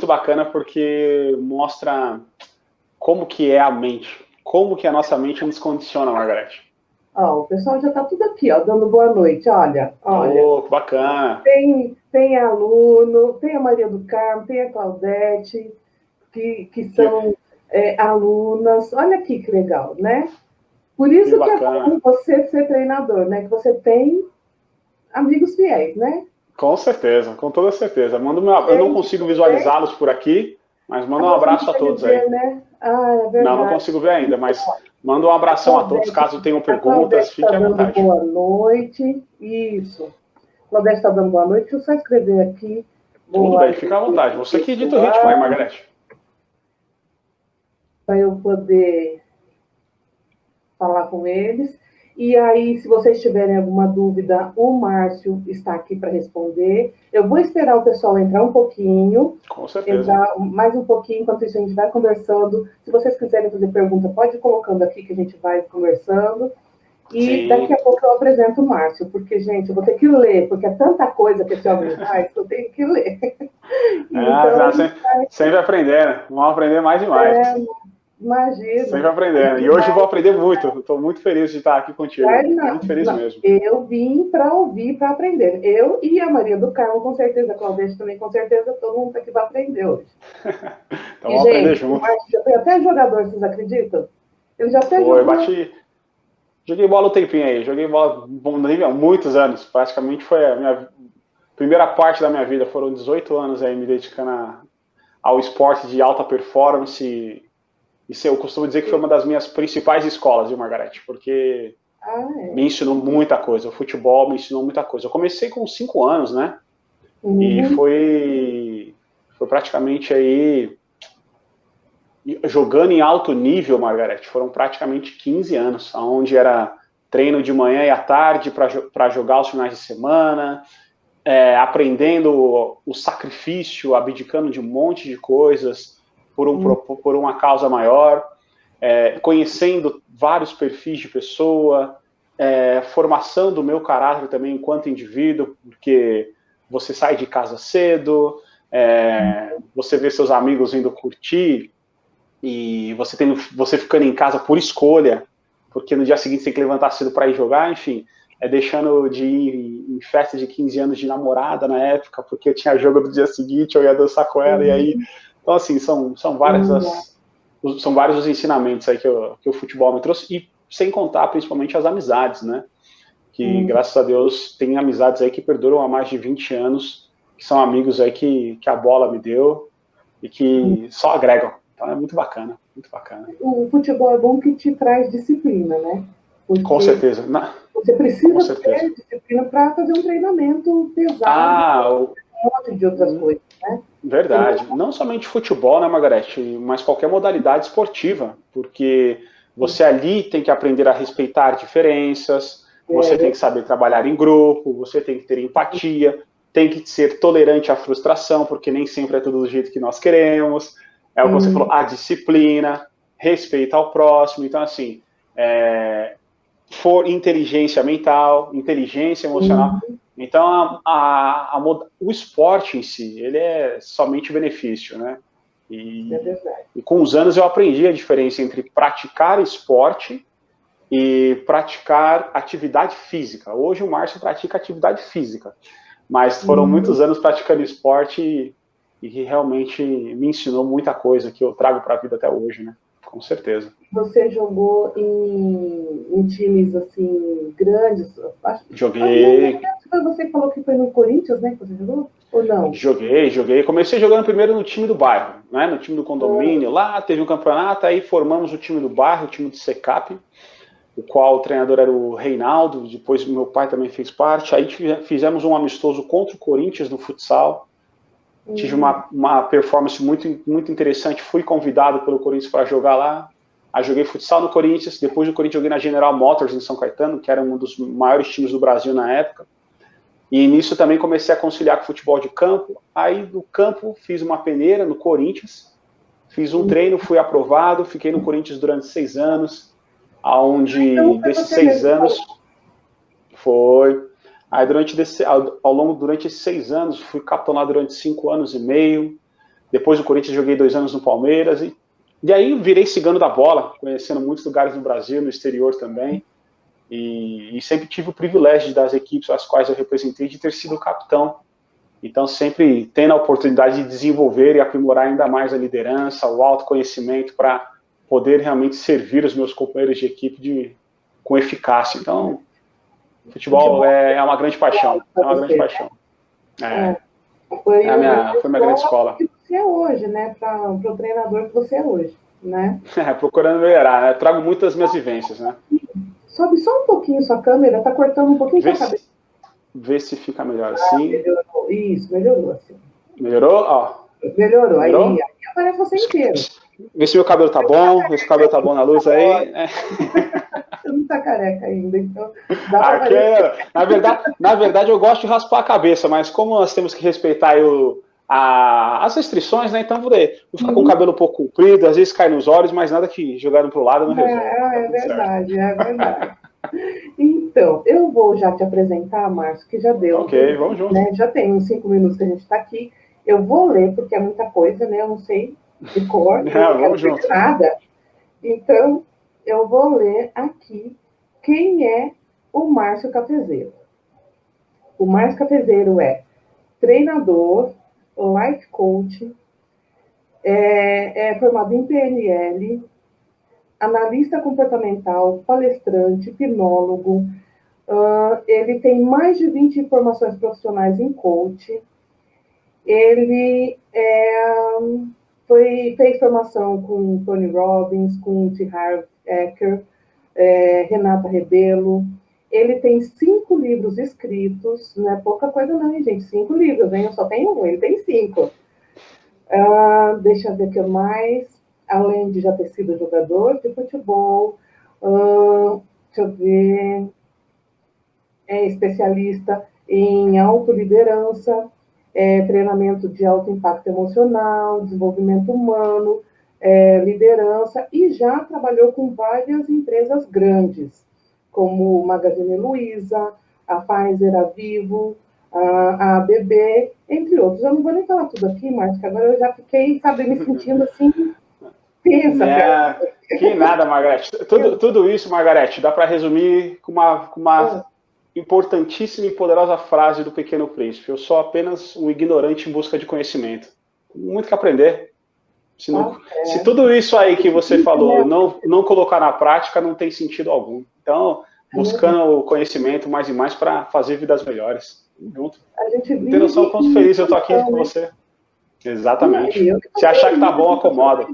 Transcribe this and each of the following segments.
muito bacana porque mostra como que é a mente, como que a nossa mente nos condiciona, Margarete. Ó, o pessoal já está tudo aqui, ó, dando boa noite. Olha. Oh, que bacana. Tem aluno, tem a Maria do Carmo, tem a Claudete, que são alunas. Olha aqui que legal, né? Por isso que é bom você ser treinador, né? Que você tem amigos fiéis, né? Com certeza, com toda certeza. Eu não consigo visualizá-los por aqui, mas manda um abraço a todos aí. Né? Ah, é verdade. Não consigo ver ainda, mas manda um abração a todos, caso tenham perguntas, fique à vontade. Boa noite, isso. Claudete está dando boa noite, deixa eu só escrever aqui. Tudo bem, fica à vontade. Você que edita o ritmo aí, Margarete. Para eu poder falar com eles. E aí, se vocês tiverem alguma dúvida, o Márcio está aqui para responder. Eu vou esperar o pessoal entrar um pouquinho. Com certeza. Entrar mais um pouquinho, enquanto isso a gente vai conversando. Se vocês quiserem fazer pergunta, pode ir colocando aqui que a gente vai conversando. E Sim. Daqui a pouco eu apresento o Márcio, porque, gente, eu vou ter que ler, porque é tanta coisa que esse homem faz que eu tenho que ler. Então, sempre aprendendo. Vamos aprender mais e mais. Imagina. Sempre aprendendo. E hoje eu vou aprender muito. Estou muito feliz de estar aqui contigo. Muito feliz mesmo. Eu vim para ouvir, para aprender. Eu e a Maria do Carmo, com certeza. A Claudete também, com certeza. Todo mundo aqui vai aprender hoje. Então vamos aprender junto. Já foi até jogador, vocês acreditam? Ele já até jogou. Joguei bola um tempinho aí. Joguei bola há muitos anos. Praticamente foi a minha primeira parte da minha vida. Foram 18 anos aí me dedicando ao esporte de alta performance. Isso eu costumo dizer que foi uma das minhas principais escolas, viu, Margarete? Porque me ensinou muita coisa. O futebol me ensinou muita coisa. Eu comecei com 5 anos, né? E foi praticamente aí jogando em alto nível, Margarete. Foram praticamente 15 anos, onde era treino de manhã e à tarde para jogar os finais de semana, aprendendo o sacrifício, abdicando de um monte de coisas, por uma causa maior, conhecendo vários perfis de pessoa, formação do meu caráter também enquanto indivíduo, porque você sai de casa cedo, você vê seus amigos indo curtir, e você ficando em casa por escolha, porque no dia seguinte você tem que levantar cedo para ir jogar, enfim, deixando de ir em festa de 15 anos de namorada na época, porque eu tinha jogo no dia seguinte, eu ia dançar com ela, e aí... Então, assim, são vários os ensinamentos aí que o futebol me trouxe, e sem contar, principalmente, as amizades, né? Que, graças a Deus, tem amizades aí que perduram há mais de 20 anos, que são amigos aí que a bola me deu e que só agregam. Então, é muito bacana, muito bacana. O futebol é bom que te traz disciplina, né? Porque com certeza. Você precisa ter disciplina para fazer um treinamento pesado, um monte de outras coisas, né? Verdade. Não somente futebol, né, Margarete, mas qualquer modalidade esportiva, porque você ali tem que aprender a respeitar diferenças, você tem que saber trabalhar em grupo, você tem que ter empatia, tem que ser tolerante à frustração, porque nem sempre é tudo do jeito que nós queremos. É o que você falou, a disciplina, respeito ao próximo. Então, assim, inteligência mental, inteligência emocional. Então, o esporte em si, ele é somente benefício, né? E com os anos eu aprendi a diferença entre praticar esporte e praticar atividade física. Hoje o Márcio pratica atividade física, mas foram muitos anos praticando esporte e que realmente me ensinou muita coisa que eu trago para a vida até hoje, né? Com certeza. Você jogou em times, assim, grandes? Joguei. Foi você que falou que foi no Corinthians, né, que você jogou? Ou não? Joguei. Comecei jogando primeiro no time do bairro, né, no time do condomínio. Lá teve um campeonato, aí formamos o time do bairro, o time do SECAP, o qual o treinador era o Reinaldo, depois meu pai também fez parte. Aí fizemos um amistoso contra o Corinthians no futsal. Tive uma performance muito interessante, fui convidado pelo Corinthians para jogar lá. Aí joguei futsal no Corinthians, depois do Corinthians joguei na General Motors em São Caetano, que era um dos maiores times do Brasil na época. E nisso também comecei a conciliar com futebol de campo. Aí do campo fiz uma peneira no Corinthians, fiz um treino, fui aprovado, fiquei no Corinthians durante 6 anos, onde desses 6 anos foi... Aí durante esses 6 anos, fui capitão lá durante 5 anos e meio. Depois do Corinthians, joguei 2 anos no Palmeiras. E aí virei cigano da bola, conhecendo muitos lugares no Brasil, no exterior também. E sempre tive o privilégio das equipes às quais eu representei de ter sido capitão. Então, sempre tendo a oportunidade de desenvolver e aprimorar ainda mais a liderança, o autoconhecimento para poder realmente servir os meus companheiros de equipe com eficácia. Então, futebol é uma grande paixão. É uma grande paixão. Foi minha grande escola. Que você é hoje, né? Para o treinador que você é hoje, né? Procurando melhorar, né? Eu trago muitas minhas vivências, né? Sobe só um pouquinho sua câmera, tá cortando um pouquinho sua cabeça. Vê se fica melhor assim. Melhorou. Isso, melhorou assim. Melhorou? Ó. Melhorou. Aí aparece você inteiro. Vê se meu cabelo tá bom, vê se o cabelo tá bom na luz aí. Você não tá careca ainda, então. Na verdade, eu gosto de raspar a cabeça, mas como nós temos que respeitar aí as restrições, né? Então vou ficar com o cabelo um pouco comprido, às vezes cai nos olhos, mas nada que jogaram pro lado não resolve. É verdade, é verdade. Então, eu vou já te apresentar, Márcio, que já deu. Ok, vamos junto. Né? Já tem uns 5 minutos que a gente está aqui. Eu vou ler, porque é muita coisa, né? Eu não sei de cor, não quero ver nada. Então, eu vou ler aqui quem é o Márcio Cafezeiro. O Márcio Cafezeiro é treinador, life coach, é formado em PNL, analista comportamental, palestrante, hipnólogo. Ele tem mais de 20 formações profissionais em coach. Ele fez formação com Tony Robbins, com T. Harv Eker, Renata Rebelo. Ele tem 5 livros escritos, não é pouca coisa não, hein, gente? 5 livros, hein? Eu só tenho um, ele tem 5. Deixa eu ver o que mais. Além de já ter sido jogador de futebol, deixa eu ver, é especialista em autoliderança, treinamento de alto impacto emocional, desenvolvimento humano, liderança, e já trabalhou com várias empresas grandes, como Magazine Luiza, a Pfizer, a Vivo, a ABB, entre outros. Eu não vou nem falar tudo aqui, Márcio, que agora eu já fiquei, me sentindo assim... Que nada, Margarete. Tudo isso, Margarete, dá para resumir com uma importantíssima e poderosa frase do Pequeno Príncipe. Eu sou apenas um ignorante em busca de conhecimento. Muito que aprender. Se tudo isso aí que você falou não colocar na prática, não tem sentido algum. Então, buscando o conhecimento mais e mais para fazer vidas melhores. Junto. Não tem noção quanto feliz eu estou aqui com você. Exatamente. Se achar que tá bom, acomoda.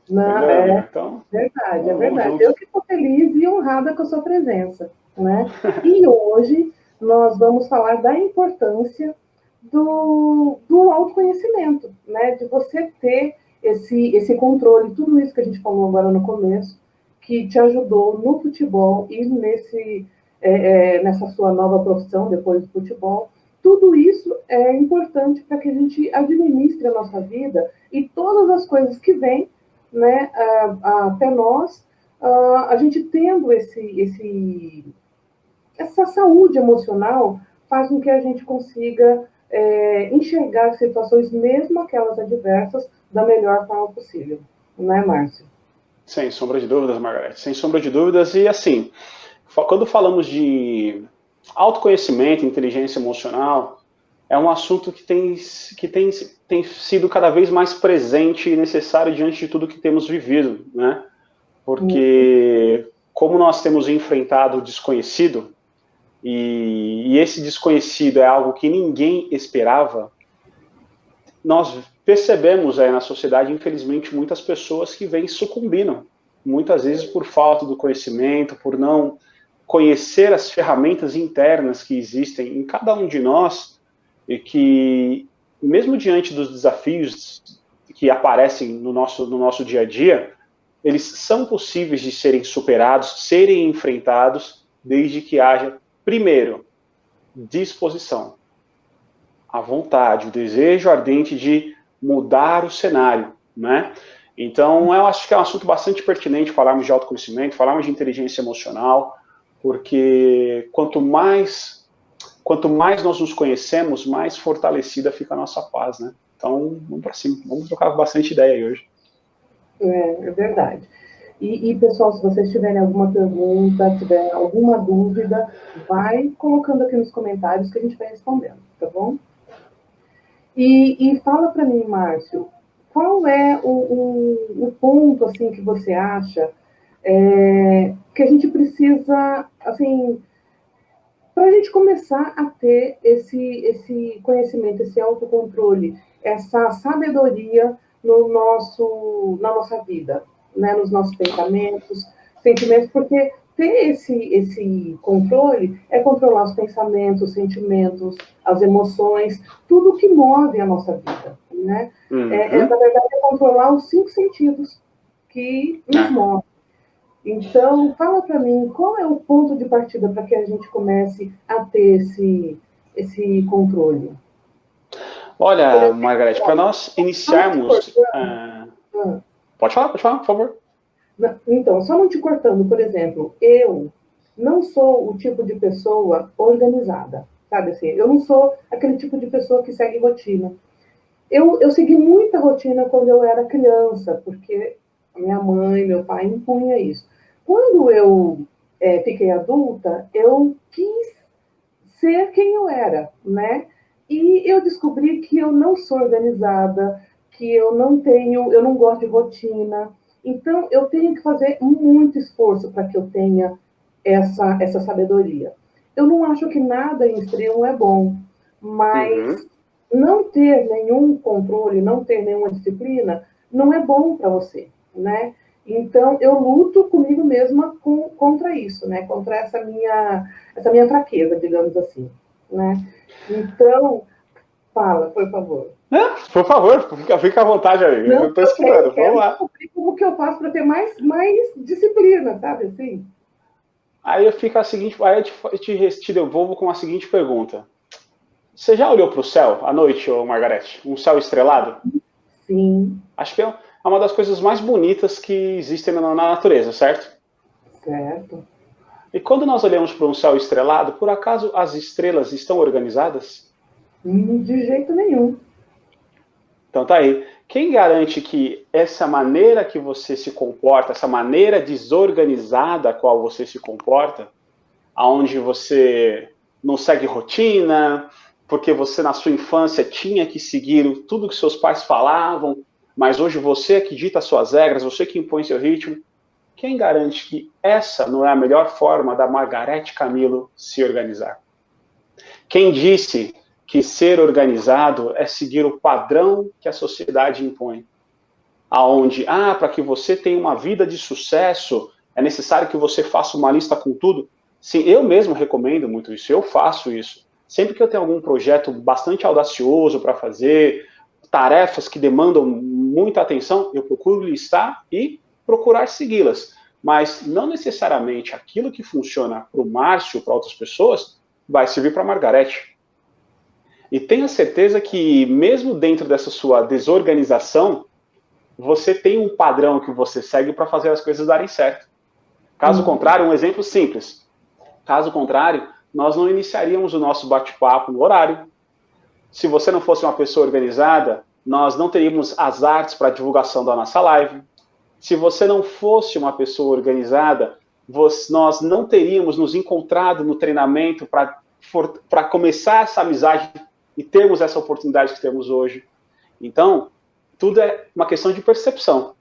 Não, então, verdade, é verdade. Eu que estou feliz e honrada com a sua presença, né? E hoje nós vamos falar da importância do autoconhecimento, né? De você ter esse controle, tudo isso que a gente falou agora no começo, que te ajudou no futebol e nessa sua nova profissão depois do futebol. Tudo isso é importante para que a gente administre a nossa vida e todas as coisas que vêm, né, até nós, a gente tendo essa saúde emocional faz com que a gente consiga enxergar situações, mesmo aquelas adversas, da melhor forma possível. Não é, Márcio? Sem sombra de dúvidas, Margarete. Sem sombra de dúvidas. E assim, quando falamos de autoconhecimento, inteligência emocional, é um assunto que tem sido cada vez mais presente e necessário diante de tudo que temos vivido, né? Porque como nós temos enfrentado o desconhecido, e esse desconhecido é algo que ninguém esperava, nós percebemos aí na sociedade, infelizmente, muitas pessoas que vêm sucumbindo, muitas vezes por falta do conhecimento, por não conhecer as ferramentas internas que existem em cada um de nós, e que, mesmo diante dos desafios que aparecem no nosso dia a dia, eles são possíveis de serem superados, serem enfrentados, desde que haja, primeiro, disposição, a vontade, o desejo ardente de mudar o cenário, né? Então, eu acho que é um assunto bastante pertinente falarmos de autoconhecimento, falarmos de inteligência emocional, porque quanto mais nós nos conhecemos, mais fortalecida fica a nossa paz, né? Então, vamos para cima, vamos trocar bastante ideia aí hoje. É verdade. E, pessoal, se vocês tiverem alguma pergunta, tiverem alguma dúvida, vai colocando aqui nos comentários que a gente vai respondendo, tá bom? E fala para mim, Márcio, qual é o ponto, assim, que você acha que a gente precisa, assim, para a gente começar a ter esse conhecimento, esse autocontrole, essa sabedoria na nossa vida, né? Nos nossos pensamentos, sentimentos, porque ter esse controle é controlar os pensamentos, os sentimentos, as emoções, tudo que move a nossa vida, né? Uhum. Na verdade, é controlar os 5 sentidos que nos movem. Então, fala para mim, qual é o ponto de partida para que a gente comece a ter esse controle? Olha, Margareth, para nós iniciarmos... Pode falar, por favor. Então, só não te cortando, por exemplo, eu não sou o tipo de pessoa organizada, sabe assim? Eu não sou aquele tipo de pessoa que segue rotina. Eu segui muita rotina quando eu era criança, porque minha mãe, meu pai impunha isso. Quando eu fiquei adulta, eu quis ser quem eu era, né? E eu descobri que eu não sou organizada, que eu não gosto de rotina. Então, eu tenho que fazer muito esforço para que eu tenha essa sabedoria. Eu não acho que nada em extremo é bom, mas não ter nenhum controle, não ter nenhuma disciplina, não é bom para você, né? Então, eu luto comigo mesma contra isso, né? Contra essa minha fraqueza, digamos assim, né? Então, fala, por favor. Por favor, fica à vontade aí. Não, eu estou escutando, vamos lá. Como que eu faço para ter mais disciplina, sabe assim? Aí fica a seguinte, aí eu te devolvo com a seguinte pergunta. Você já olhou para o céu à noite, Margareth? Um céu estrelado? Sim. Acho que é uma das coisas mais bonitas que existem na natureza, certo? Certo. E quando nós olhamos para um céu estrelado, por acaso as estrelas estão organizadas? De jeito nenhum. Então tá aí. Quem garante que essa maneira que você se comporta, essa maneira desorganizada a qual você se comporta, aonde você não segue rotina, porque você na sua infância tinha que seguir tudo que seus pais falavam, mas hoje você é que dita as suas regras, você que impõe seu ritmo. Quem garante que essa não é a melhor forma da Margareth Camilo se organizar? Quem disse que ser organizado é seguir o padrão que a sociedade impõe? Aonde, para que você tenha uma vida de sucesso, é necessário que você faça uma lista com tudo? Sim, eu mesmo recomendo muito isso, eu faço isso. Sempre que eu tenho algum projeto bastante audacioso para fazer, tarefas que demandam muita atenção, eu procuro listar e procurar segui-las. Mas não necessariamente aquilo que funciona para o Márcio, para outras pessoas, vai servir para a Margareth. E tenha certeza que, mesmo dentro dessa sua desorganização, você tem um padrão que você segue para fazer as coisas darem certo. Caso contrário, um exemplo simples. Caso contrário, nós não iniciaríamos o nosso bate-papo no horário. Se você não fosse uma pessoa organizada, nós não teríamos as artes para a divulgação da nossa live. Se você não fosse uma pessoa organizada, nós não teríamos nos encontrado no treinamento para começar essa amizade e termos essa oportunidade que temos hoje. Então, tudo é uma questão de percepção.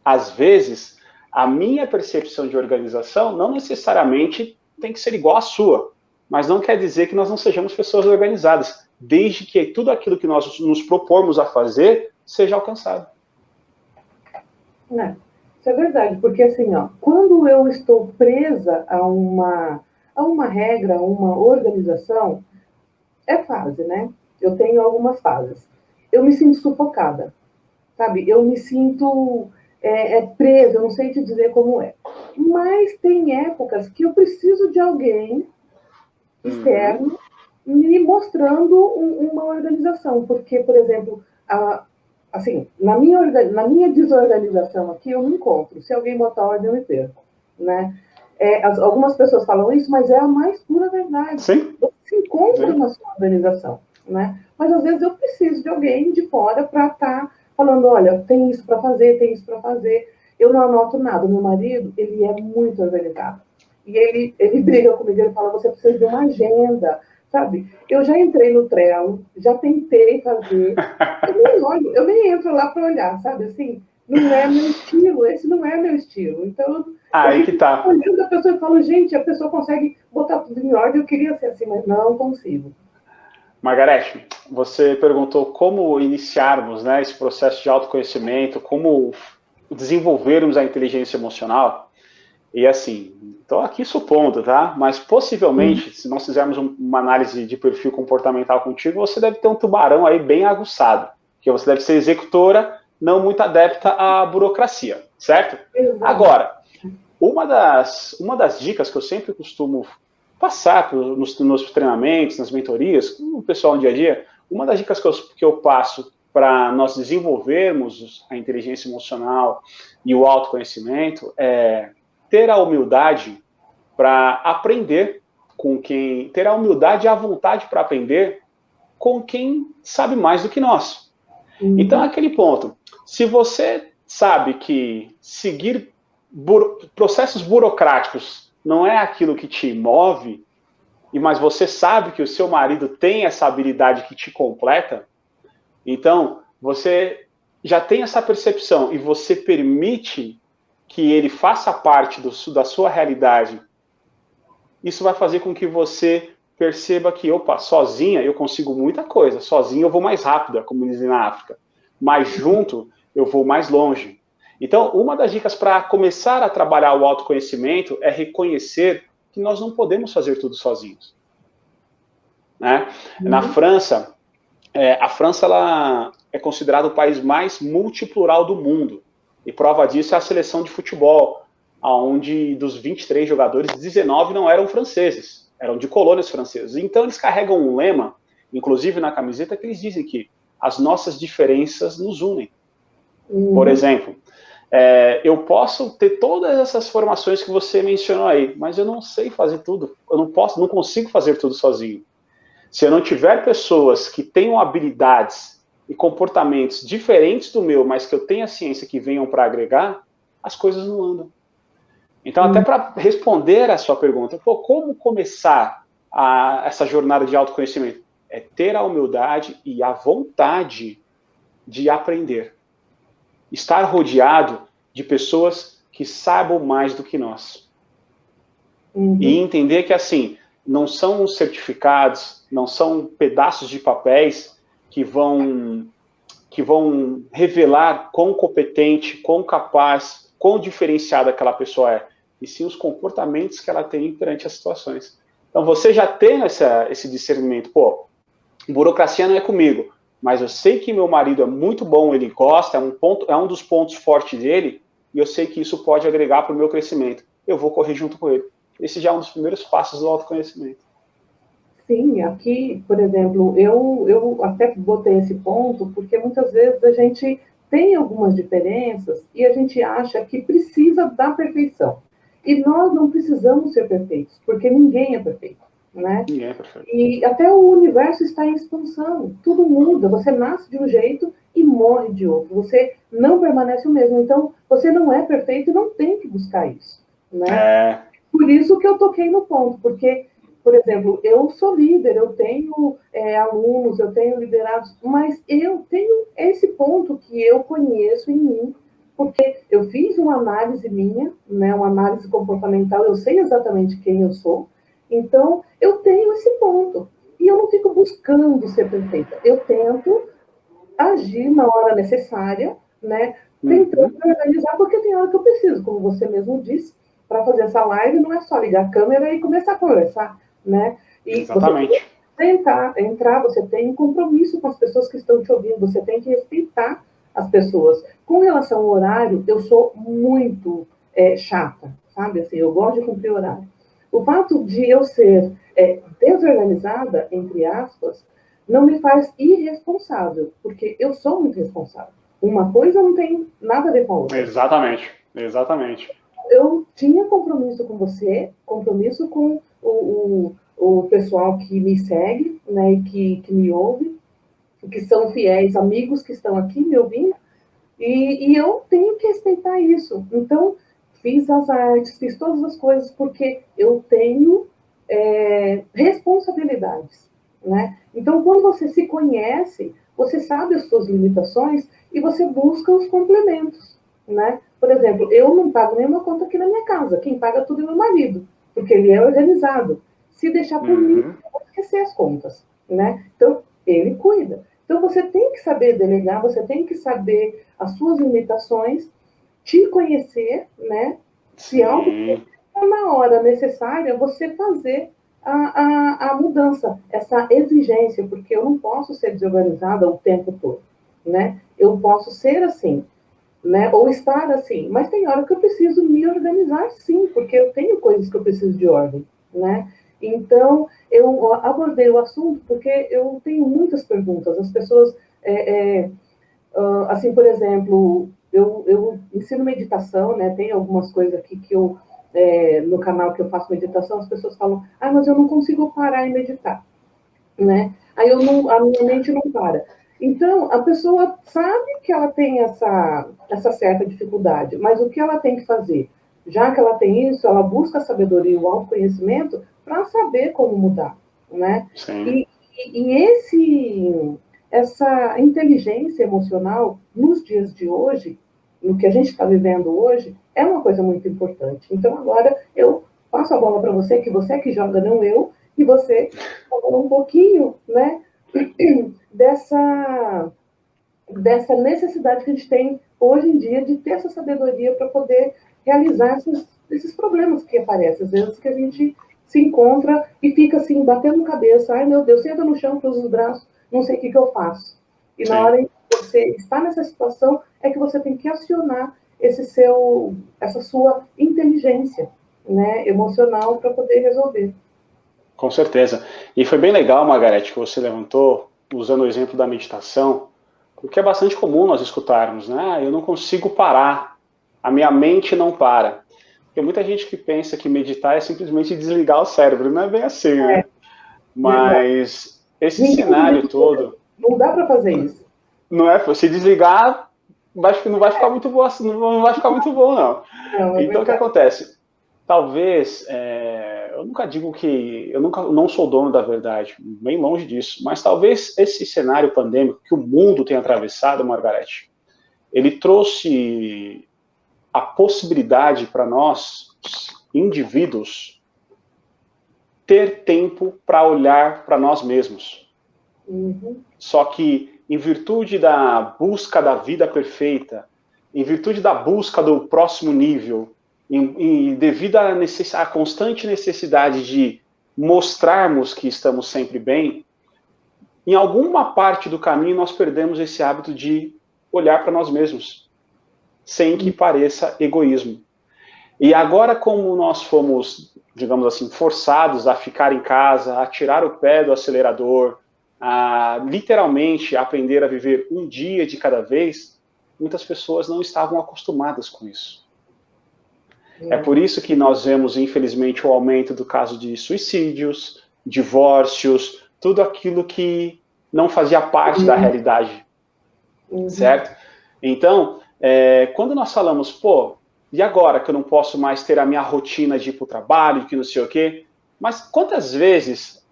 Às vezes, a minha percepção de organização não necessariamente tem que ser igual à sua, mas não quer dizer que nós não sejamos pessoas organizadas, desde que tudo aquilo que nós nos propormos a fazer seja alcançado. Isso é verdade, porque assim, quando eu estou presa a uma regra, a uma organização, é fase, né? Eu tenho algumas fases. Eu me sinto sufocada, sabe? Eu me sinto presa, eu não sei te dizer como é. Mas tem épocas que eu preciso de alguém externo me mostrando uma organização. Porque, por exemplo, assim, na minha desorganização aqui, eu me encontro. Se alguém botar ordem, eu me perco, né? Algumas pessoas falam isso, mas é a mais pura verdade. Sim. Você se encontra na sua organização. né? Mas às vezes eu preciso de alguém de fora para estar falando, olha, tem isso para fazer, tem isso para fazer. Eu não anoto nada. Meu marido, ele é muito organizado. E ele briga comigo, ele fala, você precisa de uma agenda, sabe? Eu já entrei no Trello, já tentei fazer, eu nem olho, eu nem entro lá para olhar, sabe? Assim, não é meu estilo, esse não é meu estilo. Então, Aí eu que fico tá. olhando a pessoa e falo, gente, a pessoa consegue botar tudo em ordem, eu queria ser assim, mas não consigo. Margarete, você perguntou como iniciarmos, né, esse processo de autoconhecimento, como desenvolvermos a inteligência emocional. E assim, estou aqui supondo, tá? Mas possivelmente, se nós fizermos uma análise de perfil comportamental contigo, você deve ter um tubarão aí bem aguçado, que você deve ser executora, não muito adepta à burocracia, certo? Exato. Agora, uma das dicas que eu sempre costumo passar nos treinamentos, nas mentorias, com o pessoal no dia a dia, uma das dicas que eu passo para nós desenvolvermos a inteligência emocional e o autoconhecimento é ter a humildade para aprender com quem, ter a humildade e a vontade para aprender com quem sabe mais do que nós. Então, é aquele ponto. Se você sabe que seguir processos burocráticos não é aquilo que te move, mas você sabe que o seu marido tem essa habilidade que te completa, então você já tem essa percepção e você permite que ele faça parte da sua realidade, isso vai fazer com que você perceba que, opa, sozinha eu consigo muita coisa, sozinha eu vou mais rápida, como dizem na África, mas junto eu vou mais longe. Então, uma das dicas para começar a trabalhar o autoconhecimento é reconhecer que nós não podemos fazer tudo sozinhos. Né? Na França, a França ela é considerada o país mais multiplural do mundo. E prova disso é a seleção de futebol, onde dos 23 jogadores, 19 não eram franceses, eram de colônias francesas. Então eles carregam um lema, inclusive na camiseta, que eles dizem que as nossas diferenças nos unem. Por exemplo, eu posso ter todas essas formações que você mencionou aí, mas eu não sei fazer tudo, eu não consigo fazer tudo sozinho. Se eu não tiver pessoas que tenham habilidades e comportamentos diferentes do meu, mas que eu tenha ciência que venham para agregar, as coisas não andam. Então, até para responder a sua pergunta, como começar essa jornada de autoconhecimento? É ter a humildade e a vontade de aprender. Estar rodeado de pessoas que saibam mais do que nós. E entender que, assim, não são certificados, não são pedaços de papéis que vão revelar quão competente, quão capaz, quão diferenciada aquela pessoa é, e sim os comportamentos que ela tem perante as situações. Então, você já tem esse discernimento, burocracia não é comigo, mas eu sei que meu marido é muito bom, ele gosta, é um dos pontos fortes dele, e eu sei que isso pode agregar para o meu crescimento. Eu vou correr junto com ele. Esse já é um dos primeiros passos do autoconhecimento. Sim, aqui, por exemplo, eu até botei esse ponto, porque muitas vezes a gente tem algumas diferenças e a gente acha que precisa da perfeição. E nós não precisamos ser perfeitos, porque ninguém é perfeito, né? Ninguém é perfeito. E até o universo está em expansão, tudo muda, você nasce de um jeito e morre de outro, você não permanece o mesmo, então você não é perfeito e não tem que buscar isso, né? Por isso que eu toquei no ponto, porque, por exemplo, eu sou líder, eu tenho alunos, eu tenho liderados, mas eu tenho esse ponto que eu conheço em mim, porque eu fiz uma análise minha, né, uma análise comportamental, eu sei exatamente quem eu sou, então eu tenho esse ponto. E eu não fico buscando ser perfeita, eu tento agir na hora necessária, né, tentando organizar, porque tem hora que eu preciso, como você mesmo disse, para fazer essa live não é só ligar a câmera e começar a conversar, né? E exatamente. Você tentar entrar, você tem um compromisso com as pessoas que estão te ouvindo, você tem que respeitar as pessoas. Com relação ao horário, eu sou muito chata, sabe? Assim, eu gosto de cumprir horário. O fato de eu ser desorganizada, entre aspas, não me faz irresponsável, porque eu sou muito responsável. Uma coisa não tem nada a ver com a outra. Exatamente, exatamente. Eu tinha compromisso com você, compromisso com o pessoal que me segue, né, e que me ouvem, que são fiéis amigos que estão aqui me ouvindo, e eu tenho que respeitar isso. Então, fiz as artes, fiz todas as coisas, porque eu tenho responsabilidades, né? Então, quando você se conhece, você sabe as suas limitações e você busca os complementos, né? Por exemplo, eu não pago nenhuma conta aqui na minha casa, quem paga tudo é meu marido, porque ele é organizado. Se deixar por mim, eu vou esquecer as contas, né? Então, ele cuida. Então, você tem que saber delegar, você tem que saber as suas limitações, te conhecer, né? Se algo na hora necessária, você fazer a mudança, essa exigência, porque eu não posso ser desorganizada o tempo todo, né? Eu posso ser assim, né? Ou estar assim, mas tem hora que eu preciso me organizar, sim, porque eu tenho coisas que eu preciso de ordem, né? Então, eu abordei o assunto porque eu tenho muitas perguntas. As pessoas, assim, por exemplo, eu ensino meditação, né? Tem algumas coisas aqui que eu, no canal que eu faço meditação, as pessoas falam, mas eu não consigo parar e meditar, né? Aí a minha mente não para. Então, a pessoa sabe que ela tem essa certa dificuldade, mas o que ela tem que fazer? Já que ela tem isso, ela busca a sabedoria e o autoconhecimento para saber como mudar, né? E essa inteligência emocional, nos dias de hoje, no que a gente está vivendo hoje, é uma coisa muito importante. Então, agora eu passo a bola para você, que você é que joga, não eu, e você falou um pouquinho, né, dessa necessidade que a gente tem hoje em dia de ter essa sabedoria para poder realizar esses problemas que aparecem, às vezes que a gente se encontra e fica assim, batendo cabeça, ai meu Deus, senta no chão, cruza os braços, não sei o que eu faço. E na hora em que você está nessa situação, é que você tem que acionar essa sua inteligência, né, emocional para poder resolver. Com certeza. E foi bem legal, Margarete, que você levantou, usando o exemplo da meditação, porque é bastante comum nós escutarmos, né? Eu não consigo parar, a minha mente não para. Tem muita gente que pensa que meditar é simplesmente desligar o cérebro, não é bem assim, né? Mas esse cenário todo... Não dá para fazer isso. Não é, se desligar, não vai ficar muito bom, não vai ficar muito bom, não. Então, o que acontece? Talvez, eu nunca digo que, não sou dono da verdade, bem longe disso, mas talvez esse cenário pandêmico que o mundo tem atravessado, Margarete, ele trouxe a possibilidade para nós, indivíduos, ter tempo para olhar para nós mesmos. Só que, em virtude da busca da vida perfeita, em virtude da busca do próximo nível, e devido à constante necessidade de mostrarmos que estamos sempre bem, em alguma parte do caminho nós perdemos esse hábito de olhar para nós mesmos, sem que pareça egoísmo. E agora, como nós fomos, digamos assim, forçados a ficar em casa, a tirar o pé do acelerador, a literalmente aprender a viver um dia de cada vez, muitas pessoas não estavam acostumadas com isso. É por isso que nós vemos, infelizmente, o aumento do caso de suicídios, divórcios, tudo aquilo que não fazia parte da realidade, certo? Então, quando nós falamos, pô, e agora que eu não posso mais ter a minha rotina de ir para o trabalho, que não sei o quê, mas quantas vezes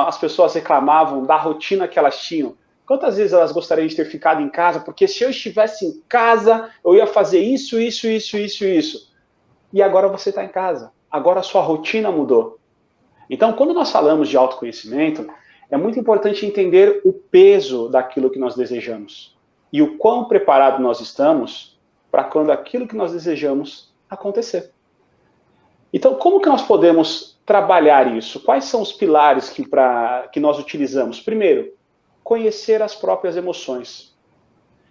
as pessoas reclamavam da rotina que elas tinham? Quantas vezes elas gostariam de ter ficado em casa, porque se eu estivesse em casa, eu ia fazer isso, isso, isso, isso, isso. E agora você está em casa. Agora a sua rotina mudou. Então, quando nós falamos de autoconhecimento, é muito importante entender o peso daquilo que nós desejamos. E o quão preparado nós estamos para quando aquilo que nós desejamos acontecer. Então, como que nós podemos trabalhar isso? Quais são os pilares que nós utilizamos? Primeiro, conhecer as próprias emoções.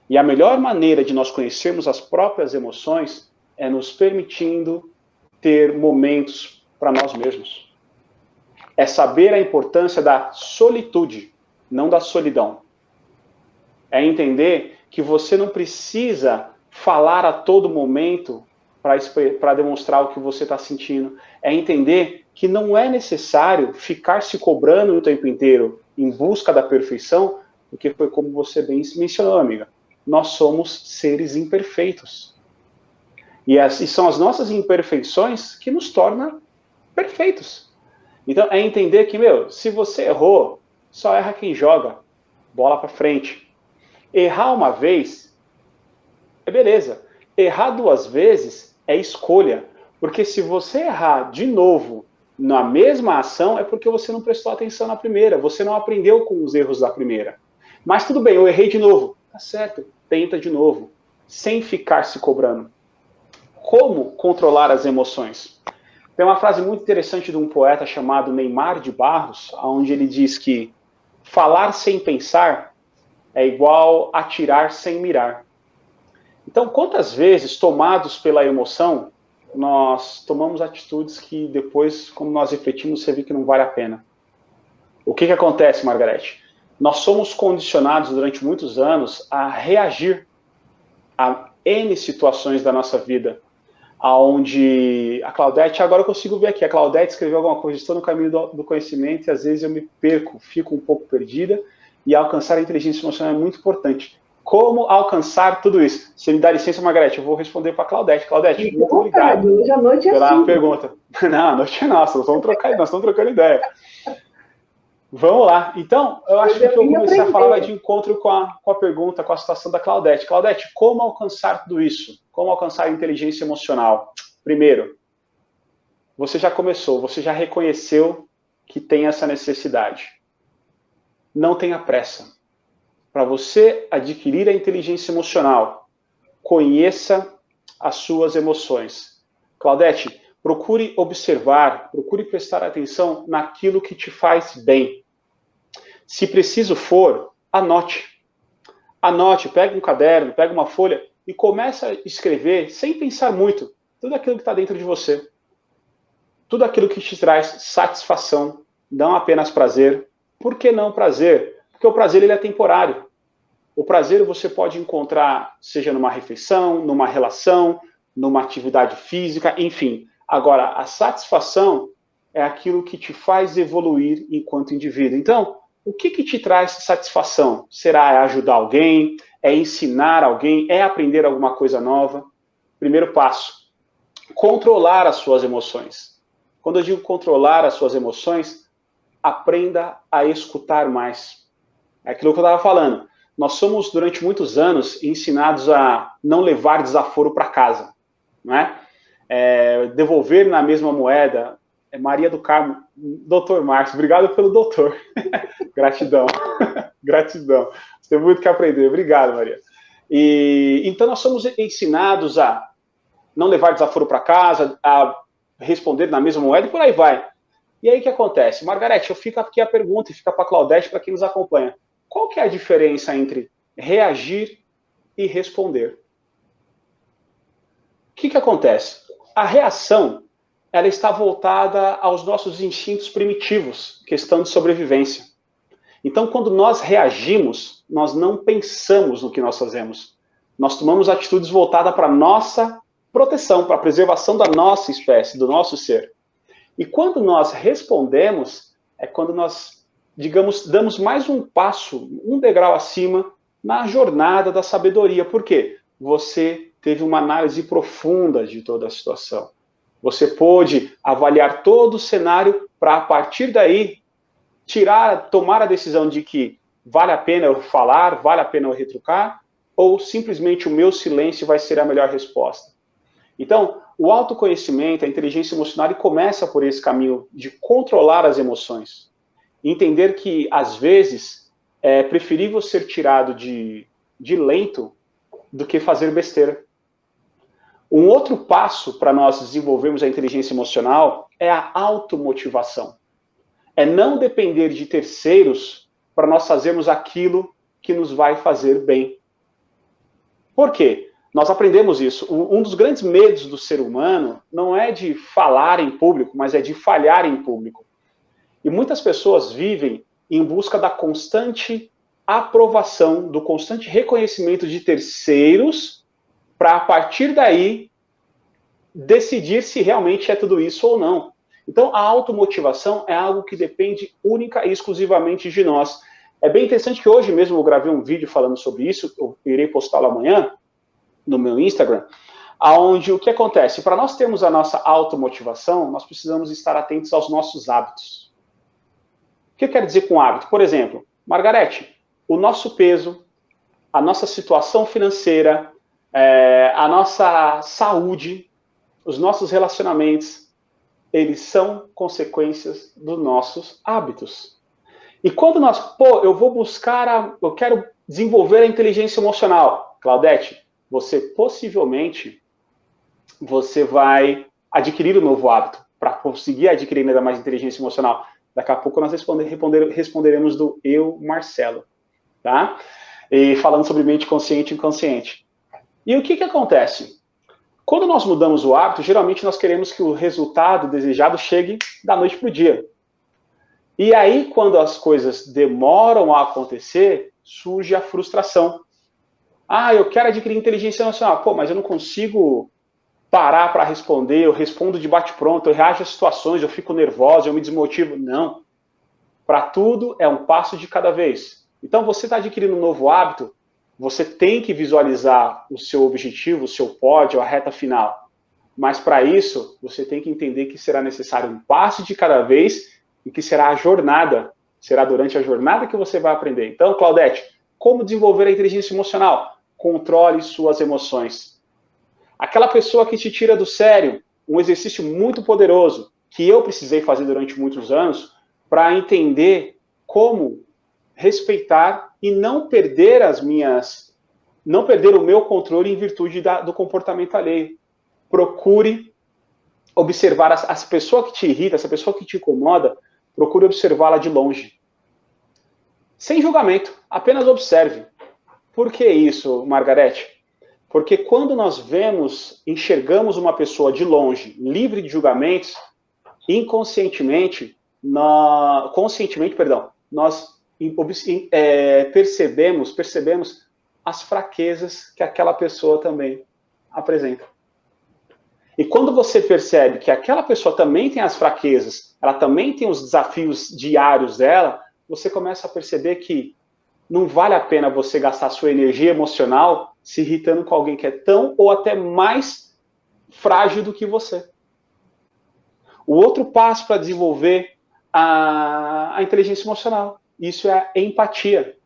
E a melhor maneira de nós conhecermos as próprias emoções é nos permitindo ter momentos para nós mesmos. É saber a importância da solitude, não da solidão. É entender que você não precisa falar a todo momento para demonstrar o que você está sentindo. É entender que não é necessário ficar se cobrando o tempo inteiro em busca da perfeição, porque foi como você bem mencionou, amiga. Nós somos seres imperfeitos. E são as nossas imperfeições que nos tornam perfeitos. Então, é entender que, se você errou, só erra quem joga. Bola para frente. Errar uma vez, é beleza. Errar 2 vezes é escolha. Porque se você errar de novo na mesma ação, é porque você não prestou atenção na primeira. Você não aprendeu com os erros da primeira. Mas tudo bem, eu errei de novo. Tá certo, tenta de novo. Sem ficar se cobrando. Como controlar as emoções? Tem uma frase muito interessante de um poeta chamado Neymar de Barros, onde ele diz que falar sem pensar é igual atirar sem mirar. Então, quantas vezes, tomados pela emoção, nós tomamos atitudes que depois, quando nós refletimos, você vê que não vale a pena? O que acontece, Margarete? Nós somos condicionados durante muitos anos a reagir a N situações da nossa vida, onde a Claudete, agora eu consigo ver aqui, a Claudete escreveu alguma coisa, estou no caminho do conhecimento e às vezes eu me perco, fico um pouco perdida, e alcançar a inteligência emocional é muito importante. Como alcançar tudo isso? Se me dá licença, Margarete, eu vou responder para a Claudete. Claudete, muito obrigado hoje à noite é pela pergunta. Não, a noite é nossa, nós estamos trocando ideia. Vamos lá. Então, eu acho que eu comecei a falar de encontro com a pergunta, com a situação da Claudete. Claudete, como alcançar tudo isso? Como alcançar a inteligência emocional? Primeiro, você já começou, você já reconheceu que tem essa necessidade. Não tenha pressa. Para você adquirir a inteligência emocional, conheça as suas emoções. Claudete, procure observar, procure prestar atenção naquilo que te faz bem. Se preciso for, anote. Anote, pegue um caderno, pegue uma folha e comece a escrever, sem pensar muito, tudo aquilo que está dentro de você. Tudo aquilo que te traz satisfação, não apenas prazer. Por que não prazer? Porque o prazer ele é temporário. O prazer você pode encontrar, seja numa refeição, numa relação, numa atividade física, enfim. Agora, a satisfação é aquilo que te faz evoluir enquanto indivíduo. Então, o que te traz satisfação? Será ajudar alguém? É ensinar alguém? É aprender alguma coisa nova? Primeiro passo, controlar as suas emoções. Quando eu digo controlar as suas emoções, aprenda a escutar mais. É aquilo que eu estava falando. Nós somos, durante muitos anos, ensinados a não levar desaforo para casa. Não é? Devolver na mesma moeda. Maria do Carmo, doutor Marcos, obrigado pelo doutor. Gratidão. Gratidão. Você tem muito que aprender. Obrigado, Maria. Então, nós somos ensinados a não levar desaforo para casa, a responder na mesma moeda e por aí vai. E aí o que acontece? Margarete, eu fico aqui a pergunta e fica para a Claudete, para quem nos acompanha. Qual que é a diferença entre reagir e responder? O que acontece? A reação, ela está voltada aos nossos instintos primitivos, questão de sobrevivência. Então, quando nós reagimos, nós não pensamos no que nós fazemos. Nós tomamos atitudes voltadas para a nossa proteção, para a preservação da nossa espécie, do nosso ser. E quando nós respondemos, é quando nós, digamos, damos mais um passo, um degrau acima na jornada da sabedoria. Por quê? Você teve uma análise profunda de toda a situação. Você pôde avaliar todo o cenário para, a partir daí, tomar a decisão de que vale a pena eu falar, vale a pena eu retrucar, ou simplesmente o meu silêncio vai ser a melhor resposta. Então, o autoconhecimento, a inteligência emocional, começa por esse caminho de controlar as emoções. Entender que, às vezes, é preferível ser tirado de lento do que fazer besteira. Um outro passo para nós desenvolvermos a inteligência emocional é a automotivação. É não depender de terceiros para nós fazermos aquilo que nos vai fazer bem. Por quê? Nós aprendemos isso. Um dos grandes medos do ser humano não é de falar em público, mas é de falhar em público. E muitas pessoas vivem em busca da constante aprovação, do constante reconhecimento de terceiros, para, a partir daí, decidir se realmente é tudo isso ou não. Então, a automotivação é algo que depende única e exclusivamente de nós. É bem interessante que hoje mesmo eu gravei um vídeo falando sobre isso, eu irei postá-lo amanhã no meu Instagram, onde o que acontece? Para nós termos a nossa automotivação, nós precisamos estar atentos aos nossos hábitos. O que eu quero dizer com hábito? Por exemplo, Margarete, o nosso peso, a nossa situação financeira, a nossa saúde, os nossos relacionamentos, eles são consequências dos nossos hábitos. E quando nós, eu vou buscar, eu quero desenvolver a inteligência emocional, Claudete, você possivelmente, você vai adquirir um novo hábito para conseguir adquirir ainda mais inteligência emocional. Daqui a pouco nós responderemos do eu, Marcelo, tá? E falando sobre mente consciente e inconsciente. E o que acontece? Quando nós mudamos o hábito, geralmente nós queremos que o resultado desejado chegue da noite para o dia. E aí, quando as coisas demoram a acontecer, surge a frustração. Ah, eu quero adquirir inteligência emocional. Mas eu não consigo parar para responder, eu respondo de bate-pronto, eu reajo a situações, eu fico nervoso, eu me desmotivo. Não. Para tudo é um passo de cada vez. Então, você está adquirindo um novo hábito, você tem que visualizar o seu objetivo, o seu pódio, a reta final. Mas, para isso, você tem que entender que será necessário um passo de cada vez e que será a jornada. Será durante a jornada que você vai aprender. Então, Claudete, como desenvolver a inteligência emocional? Controle suas emoções. Aquela pessoa que te tira do sério, um exercício muito poderoso, que eu precisei fazer durante muitos anos, para entender como respeitar e não perder não perder o meu controle em virtude do comportamento alheio. Procure observar essa pessoa que te irrita, essa pessoa que te incomoda, procure observá-la de longe. Sem julgamento, apenas observe. Por que isso, Margarete? Porque quando nós enxergamos uma pessoa de longe, livre de julgamentos, conscientemente, nós percebemos as fraquezas que aquela pessoa também apresenta. E quando você percebe que aquela pessoa também tem as fraquezas, ela também tem os desafios diários dela, você começa a perceber que não vale a pena você gastar sua energia emocional se irritando com alguém que é tão ou até mais frágil do que você. O outro passo para desenvolver a inteligência emocional, isso é a empatia.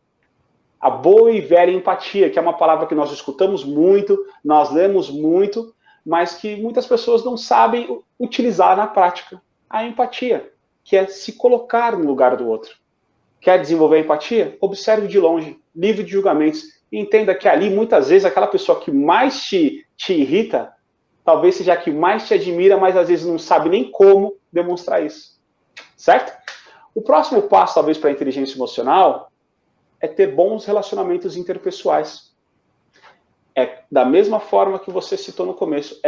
A boa e velha empatia, que é uma palavra que nós escutamos muito, nós lemos muito, mas que muitas pessoas não sabem utilizar na prática. A empatia, que é se colocar no lugar do outro. Quer desenvolver a empatia? Observe de longe, livre de julgamentos. E entenda que ali, muitas vezes, aquela pessoa que mais te irrita, talvez seja a que mais te admira, mas às vezes não sabe nem como demonstrar isso. Certo? O próximo passo, talvez, para a inteligência emocional é ter bons relacionamentos interpessoais. É da mesma forma que você citou no começo,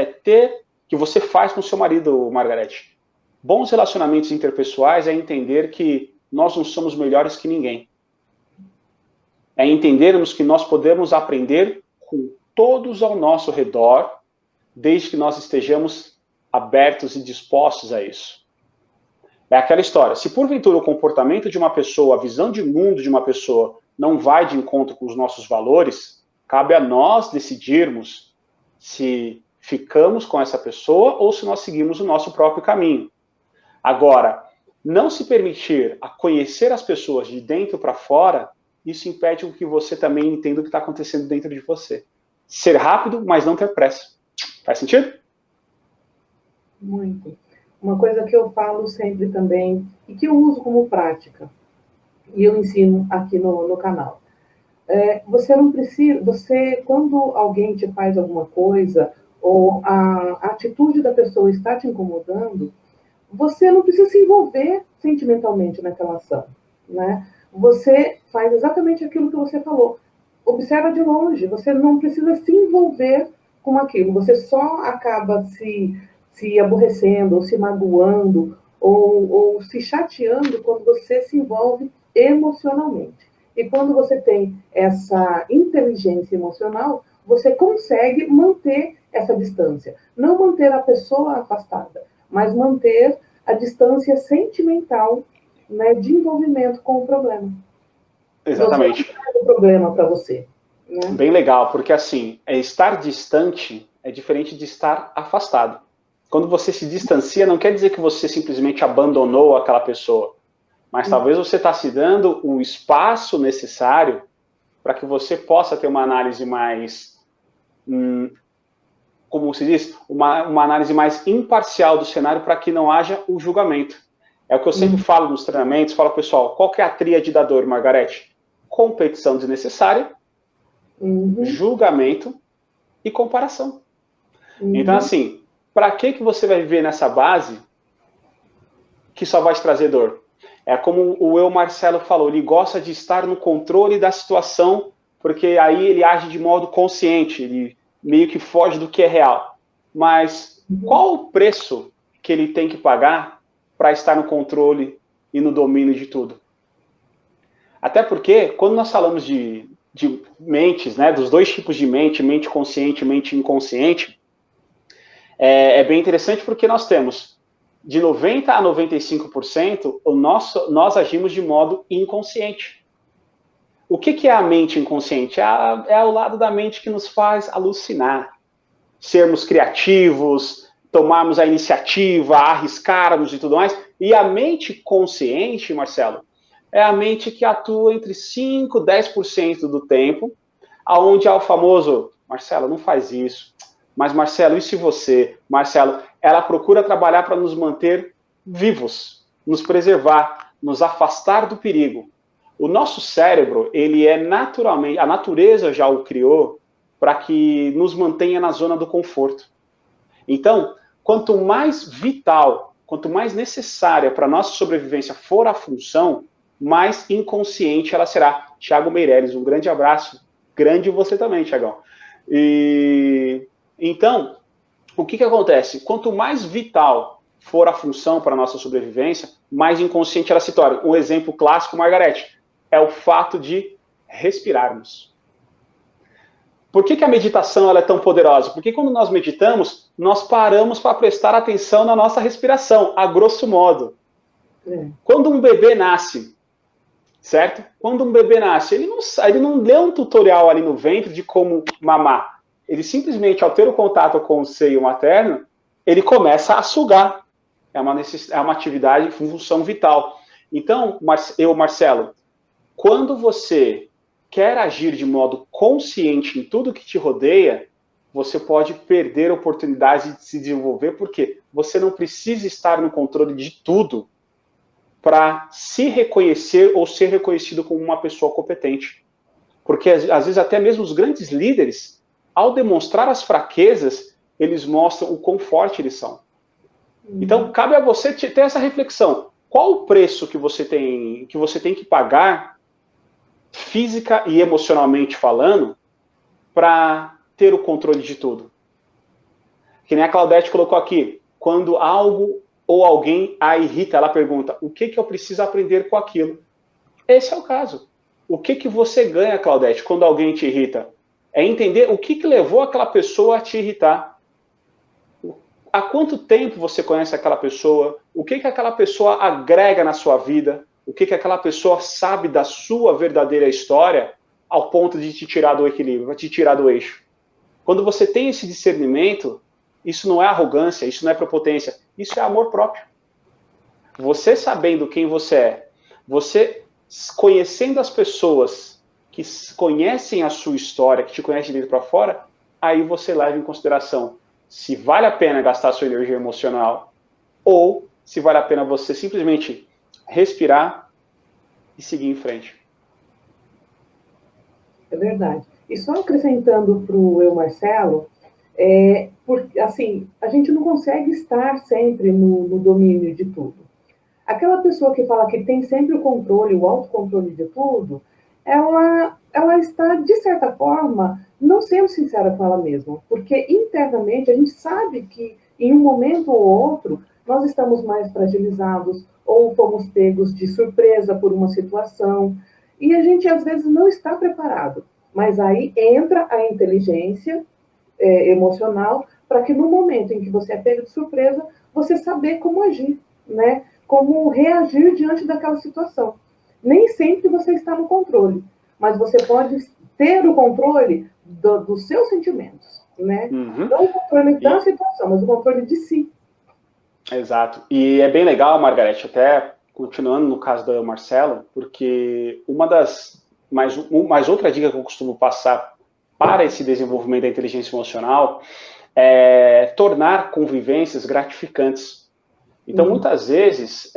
que você faz com seu marido, Margarete. Bons relacionamentos interpessoais é entender que nós não somos melhores que ninguém. É entendermos que nós podemos aprender com todos ao nosso redor, desde que nós estejamos abertos e dispostos a isso. É aquela história, se porventura o comportamento de uma pessoa, a visão de mundo de uma pessoa não vai de encontro com os nossos valores, cabe a nós decidirmos se ficamos com essa pessoa ou se nós seguimos o nosso próprio caminho. Agora, não se permitir a conhecer as pessoas de dentro para fora, isso impede que você também entenda o que está acontecendo dentro de você. Ser rápido, mas não ter pressa. Faz sentido? Muito. Uma coisa que eu falo sempre também, e que eu uso como prática, e eu ensino aqui no canal. Você não precisa, quando alguém te faz alguma coisa, ou a atitude da pessoa está te incomodando, você não precisa se envolver sentimentalmente naquela ação, né? Você faz exatamente aquilo que você falou. Observa de longe, você não precisa se envolver com aquilo, você só acaba se aborrecendo, ou se magoando, ou se chateando quando você se envolve emocionalmente. E quando você tem essa inteligência emocional, você consegue manter essa distância. Não manter a pessoa afastada, mas manter a distância sentimental, né, de envolvimento com o problema. Exatamente. Você não traz o problema para você. Né? Bem legal, porque assim, estar distante é diferente de estar afastado. Quando você se distancia, não quer dizer que você simplesmente abandonou aquela pessoa, mas talvez você está se dando o espaço necessário para que você possa ter uma análise mais, como se diz, uma análise mais imparcial do cenário para que não haja o julgamento. É o que eu sempre falo nos treinamentos, falo, pessoal, qual que é a tríade da dor, Margarete? Competição desnecessária, julgamento e comparação. Então, assim, para que você vai viver nessa base que só vai te trazer dor? É como o eu Marcelo falou, ele gosta de estar no controle da situação, porque aí ele age de modo consciente, ele meio que foge do que é real. Mas qual o preço que ele tem que pagar para estar no controle e no domínio de tudo? Até porque, quando nós falamos de mentes, né, dos dois tipos de mente consciente e mente inconsciente, é bem interessante porque nós temos de 90% a 95% nós agimos de modo inconsciente. O que é a mente inconsciente? É o lado da mente que nos faz alucinar, sermos criativos, tomarmos a iniciativa, arriscarmos e tudo mais. E a mente consciente, Marcelo, é a mente que atua entre 5% e 10% do tempo, aonde há o famoso, Marcelo, não faz isso. Mas, Marcelo, e se você? Marcelo, ela procura trabalhar para nos manter vivos, nos preservar, nos afastar do perigo. O nosso cérebro, ele é naturalmente, a natureza já o criou para que nos mantenha na zona do conforto. Então, quanto mais vital, quanto mais necessária para a nossa sobrevivência for a função, mais inconsciente ela será. Thiago Meireles, um grande abraço. Grande você também, Thiagão. Então, o que acontece? Quanto mais vital for a função para a nossa sobrevivência, mais inconsciente ela se torna. Um exemplo clássico, Margarete, é o fato de respirarmos. Por que a meditação ela é tão poderosa? Porque quando nós meditamos, nós paramos para prestar atenção na nossa respiração, a grosso modo. Quando um bebê nasce, certo? Quando um bebê nasce, ele não lê um tutorial ali no ventre de como mamar. Ele simplesmente, ao ter o contato com o seio materno, ele começa a sugar. É uma atividade, função vital. Então, Marcelo, quando você quer agir de modo consciente em tudo que te rodeia, você pode perder oportunidades de se desenvolver, porque você não precisa estar no controle de tudo para se reconhecer ou ser reconhecido como uma pessoa competente. Porque, às vezes, até mesmo os grandes líderes, ao demonstrar as fraquezas, eles mostram o quão forte eles são. Então, cabe a você ter essa reflexão. Qual o preço que você tem que pagar, física e emocionalmente falando, para ter o controle de tudo? Que nem a Claudete colocou aqui, quando algo ou alguém a irrita, ela pergunta, o que eu preciso aprender com aquilo? Esse é o caso. O que você ganha, Claudete, quando alguém te irrita? É entender o que levou aquela pessoa a te irritar. Há quanto tempo você conhece aquela pessoa? O que aquela pessoa agrega na sua vida? O que aquela pessoa sabe da sua verdadeira história ao ponto de te tirar do equilíbrio, te tirar do eixo? Quando você tem esse discernimento, isso não é arrogância, isso não é prepotência, isso é amor próprio. Você sabendo quem você é, você conhecendo as pessoas que conhecem a sua história, que te conhecem de dentro para fora, aí você leva em consideração se vale a pena gastar sua energia emocional ou se vale a pena você simplesmente respirar e seguir em frente. É verdade. E só acrescentando para o eu, Marcelo, porque, assim, a gente não consegue estar sempre no domínio de tudo. Aquela pessoa que fala que tem sempre o controle, o autocontrole de tudo, ela está, de certa forma, não sendo sincera com ela mesma. Porque internamente a gente sabe que em um momento ou outro nós estamos mais fragilizados ou fomos pegos de surpresa por uma situação e a gente às vezes não está preparado. Mas aí entra a inteligência emocional para que no momento em que você é pego de surpresa, você saber como agir. né, como reagir diante daquela situação. Nem sempre você está no controle, mas você pode ter o controle dos seus sentimentos, né? Não o controle da situação, mas o controle de si. Exato. E é bem legal, Margarete, até continuando no caso do Marcelo, porque mais outra dica que eu costumo passar para esse desenvolvimento da inteligência emocional é tornar convivências gratificantes. Então, muitas vezes,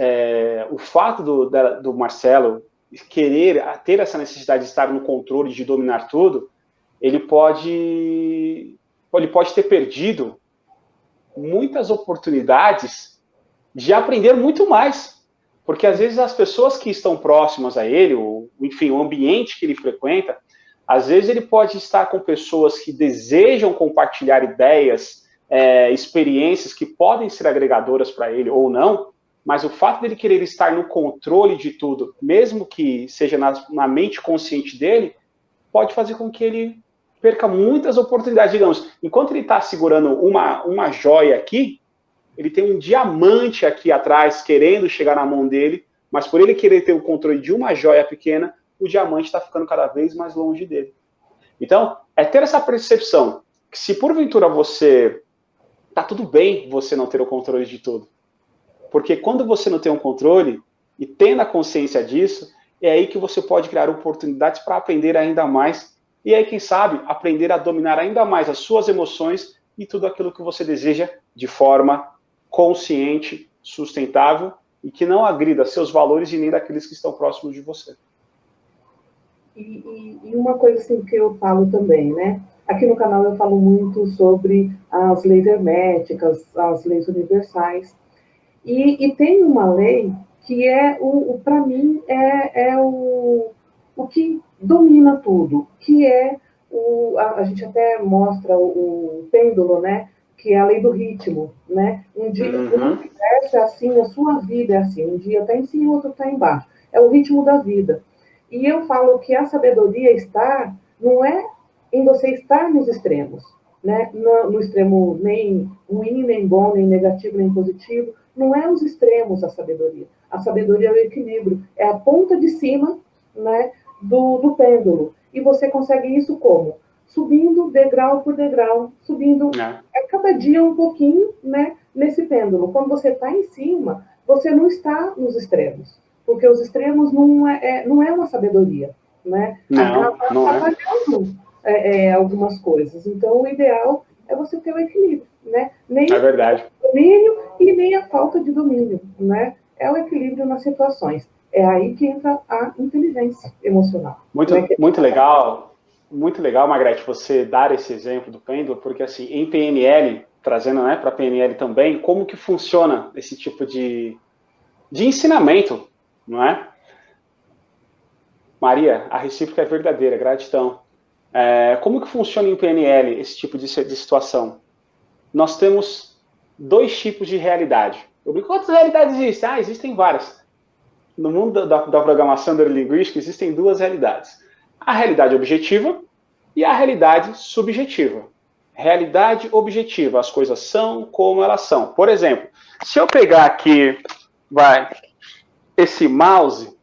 o fato do Marcelo querer ter essa necessidade de estar no controle, de dominar tudo, ele pode ter perdido muitas oportunidades de aprender muito mais. Porque, às vezes, as pessoas que estão próximas a ele, ou, enfim, o ambiente que ele frequenta, às vezes ele pode estar com pessoas que desejam compartilhar ideias, experiências que podem ser agregadoras para ele ou não, mas o fato dele querer estar no controle de tudo, mesmo que seja na mente consciente dele, pode fazer com que ele perca muitas oportunidades. Digamos, enquanto ele está segurando uma joia aqui, ele tem um diamante aqui atrás querendo chegar na mão dele, mas por ele querer ter o controle de uma joia pequena, o diamante está ficando cada vez mais longe dele. Então, é ter essa percepção que se porventura tá tudo bem você não ter o controle de tudo. Porque quando você não tem um controle, e tendo a consciência disso, é aí que você pode criar oportunidades para aprender ainda mais, e aí, quem sabe, aprender a dominar ainda mais as suas emoções e tudo aquilo que você deseja de forma consciente, sustentável, e que não agrida seus valores e nem daqueles que estão próximos de você. E uma coisa assim que eu falo também, né? Aqui no canal eu falo muito sobre as leis herméticas, as leis universais. E tem uma lei que para mim, o que domina tudo, que é a gente até mostra o pêndulo, né? Que é a lei do ritmo, né? Um dia o universo é assim, a sua vida é assim, um dia está em cima, outro está embaixo. É o ritmo da vida. E eu falo que a sabedoria não é em você estar nos extremos, né? No extremo nem ruim, nem bom, nem negativo, nem positivo. Não é os extremos a sabedoria. A sabedoria é o equilíbrio, é a ponta de cima, né, do pêndulo. E você consegue isso como? Subindo degrau por degrau, subindo a cada dia um pouquinho, né, nesse pêndulo. Quando você está em cima, você não está nos extremos. Porque os extremos não é uma sabedoria, né? Acaba atrapalhando algumas coisas. Então, o ideal é você ter o equilíbrio, né? Nem é verdade. o domínio e nem a falta de domínio, né? É o equilíbrio nas situações. É aí que entra a inteligência emocional. Muito legal, Margarete, você dar esse exemplo do pêndulo, porque assim, em PNL, trazendo, né, para PNL também, como que funciona esse tipo de ensinamento, não é? Maria, a recíproca é verdadeira, gratidão. Como que funciona em PNL esse tipo de situação? Nós temos 2 tipos de realidade. Eu brinco, quantas realidades existem? Existem várias. No mundo da programação neurolinguística existem 2 realidades. A realidade objetiva e a realidade subjetiva. Realidade objetiva, as coisas são como elas são. Por exemplo, se eu pegar aqui, esse mouse,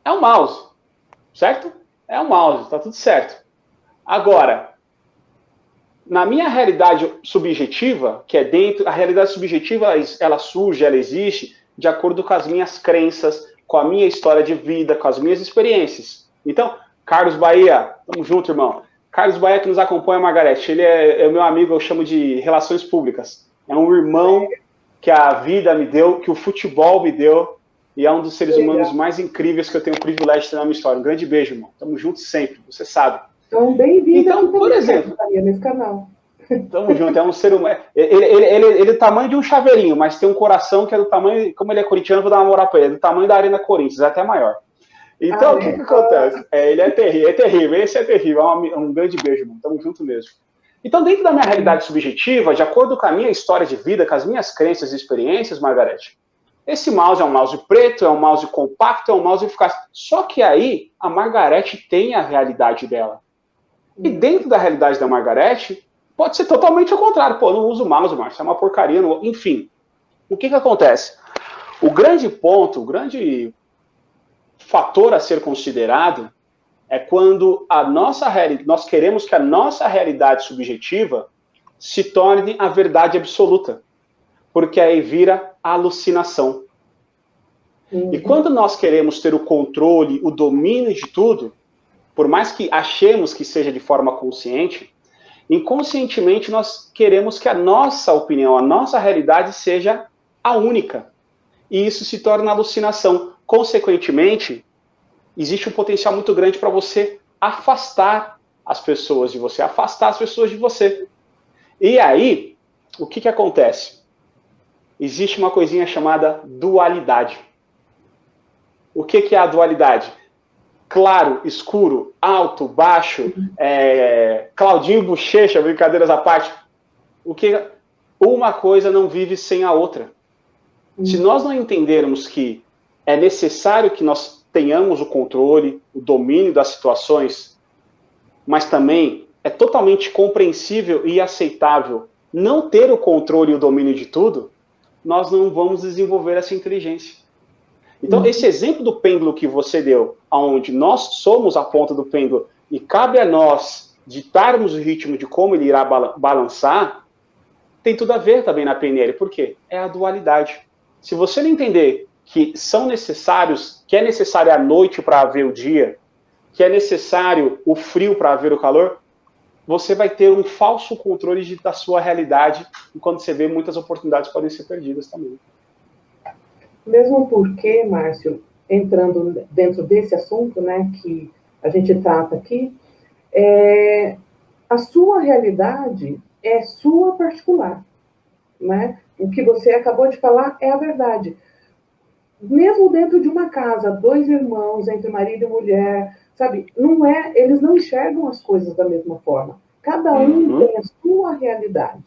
é um mouse, certo? É um mouse, tá tudo certo. Agora, na minha realidade subjetiva, que é dentro, a realidade subjetiva, ela surge, ela existe de acordo com as minhas crenças, com a minha história de vida, com as minhas experiências. Então, Carlos Bahia, tamo junto, irmão. Carlos Bahia, que nos acompanha, Margarete, ele é meu amigo, eu chamo de relações públicas. É um irmão que a vida me deu, que o futebol me deu, e é um dos seres humanos mais incríveis que eu tenho o privilégio de ter na minha história. Um grande beijo, irmão. Tamo junto sempre, você sabe. Então, bem-vindo. Então, por exemplo, nesse canal. Tamo junto, é um ser humano. Ele é do tamanho de um chaveirinho, mas tem um coração que é do tamanho, como ele é corintiano, vou dar uma moral pra ele, do tamanho da Arena Corinthians, até maior. Então, o que acontece? Ele é terrível, esse é terrível, um grande beijo, irmão. Tamo junto mesmo. Então, dentro da minha realidade subjetiva, de acordo com a minha história de vida, com as minhas crenças e experiências, Margarete, esse mouse é um mouse preto, é um mouse compacto, é um mouse eficaz. Só que aí, a Margarete tem a realidade dela. E dentro da realidade da Margarete, pode ser totalmente ao contrário. Pô, não uso mouse, Márcio, é uma porcaria. Enfim, o que acontece? O grande ponto, o grande fator a ser considerado é quando nós queremos que a nossa realidade subjetiva se torne a verdade absoluta, porque aí vira alucinação. E quando nós queremos ter o controle, o domínio de tudo, por mais que achemos que seja de forma consciente, inconscientemente nós queremos que a nossa opinião, a nossa realidade seja a única. E isso se torna alucinação. Consequentemente, existe um potencial muito grande para você afastar as pessoas de você, afastar as pessoas de você. E aí, o que acontece? Existe uma coisinha chamada dualidade. O que é a dualidade? Claro, escuro, alto, baixo, Claudinho Bochecha, brincadeiras à parte. Uma coisa não vive sem a outra. Se nós não entendermos que é necessário que nós tenhamos o controle, o domínio das situações, mas também é totalmente compreensível e aceitável não ter o controle e o domínio de tudo, nós não vamos desenvolver essa inteligência. Então, esse exemplo do pêndulo que você deu, onde nós somos a ponta do pêndulo e cabe a nós ditarmos o ritmo de como ele irá balançar, tem tudo a ver também na PNL. Por quê? É a dualidade. Se você não entender que é necessário a noite para haver o dia, que é necessário o frio para haver o calor, você vai ter um falso controle da sua realidade, e quando você vê, muitas oportunidades podem ser perdidas também. Mesmo porque, Márcio, entrando dentro desse assunto, né, que a gente trata aqui, a sua realidade é sua particular, né? O que você acabou de falar é a verdade. Mesmo dentro de uma casa, dois irmãos, entre marido e mulher, sabe? Eles não enxergam as coisas da mesma forma. Cada um tem a sua realidade.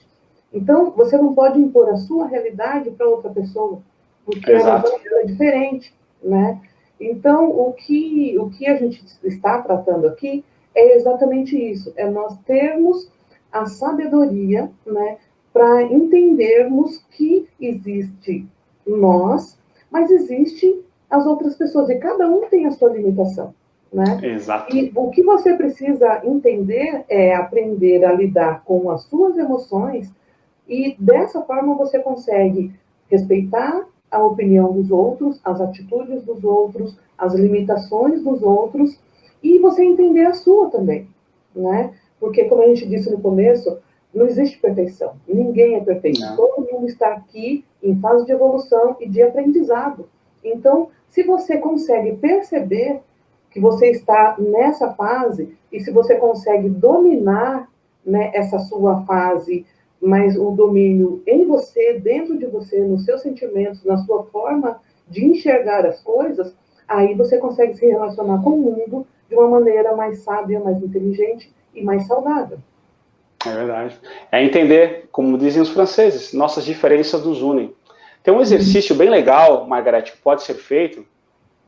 Então, você não pode impor a sua realidade para outra pessoa, porque ela é diferente, né? Então, o que a gente está tratando aqui é exatamente isso, é nós termos a sabedoria, né, para entendermos que existe nós, mas existe as outras pessoas, e cada um tem a sua limitação, né? Exato. E o que você precisa entender é aprender a lidar com as suas emoções, e dessa forma você consegue respeitar a opinião dos outros, as atitudes dos outros, as limitações dos outros, e você entender a sua também, né? Porque, como a gente disse no começo, não existe perfeição. Ninguém é perfeito. Não. Todo mundo está aqui em fase de evolução e de aprendizado. Então, se você consegue perceber que você está nessa fase, e se você consegue dominar, né, essa sua fase, mas o domínio em você, dentro de você, nos seus sentimentos, na sua forma de enxergar as coisas, aí você consegue se relacionar com o mundo de uma maneira mais sábia, mais inteligente e mais saudável. É verdade. É entender, como dizem os franceses, nossas diferenças nos unem. Tem um exercício bem legal, Margarete, que pode ser feito,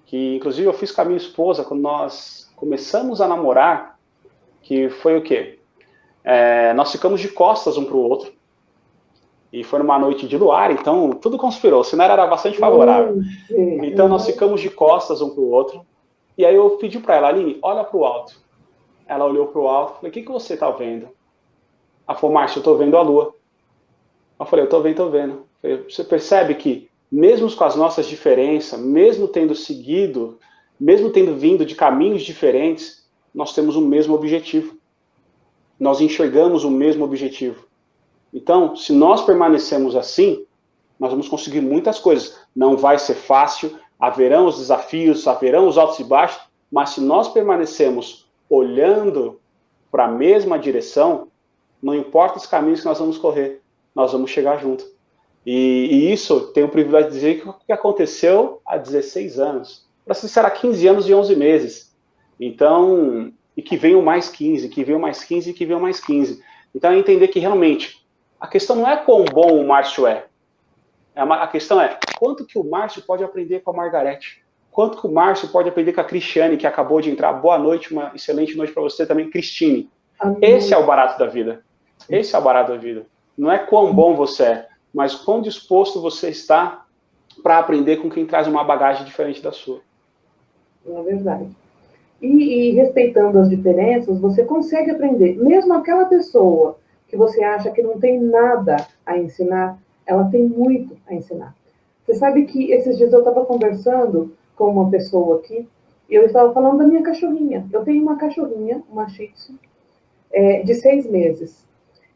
que inclusive eu fiz com a minha esposa quando nós começamos a namorar, que foi o quê? Nós ficamos de costas um para o outro, e foi numa noite de luar, então tudo conspirou, o cenário era bastante favorável. Então nós ficamos de costas um para o outro, e aí eu pedi para ela, Aline, olha para o alto. Ela olhou para o alto, falei, o que você está vendo? Ela falou, Márcio, eu estou vendo a lua. Eu falei, eu estou vendo. Falei, você percebe que, mesmo com as nossas diferenças, mesmo tendo vindo de caminhos diferentes, nós temos o mesmo objetivo. Nós enxergamos o mesmo objetivo. Então, se nós permanecemos assim, nós vamos conseguir muitas coisas. Não vai ser fácil, haverão os desafios, haverão os altos e baixos, mas se nós permanecemos olhando para a mesma direção, não importa os caminhos que nós vamos correr, nós vamos chegar junto. E isso, tenho o privilégio de dizer que aconteceu há 16 anos. Para ser será 15 anos e 11 meses. Então, e que venham mais 15, que venham mais 15 e que venham mais 15. Então, é entender que realmente, a questão não é quão bom o Márcio é. A questão é quanto que o Márcio pode aprender com a Margarete. Quanto que o Márcio pode aprender com a Cristiane, que acabou de entrar. Boa noite, uma excelente noite para você também, Cristine. Amém. Esse é o barato da vida. Esse é o barato da vida. Não é quão bom você é, mas quão disposto você está para aprender com quem traz uma bagagem diferente da sua. É verdade. E respeitando as diferenças, você consegue aprender. Mesmo aquela pessoa que você acha que não tem nada a ensinar, ela tem muito a ensinar. Você sabe que esses dias eu estava conversando com uma pessoa aqui, e eu estava falando da minha cachorrinha. Eu tenho uma cachorrinha, uma Shih Tzu, de 6 meses,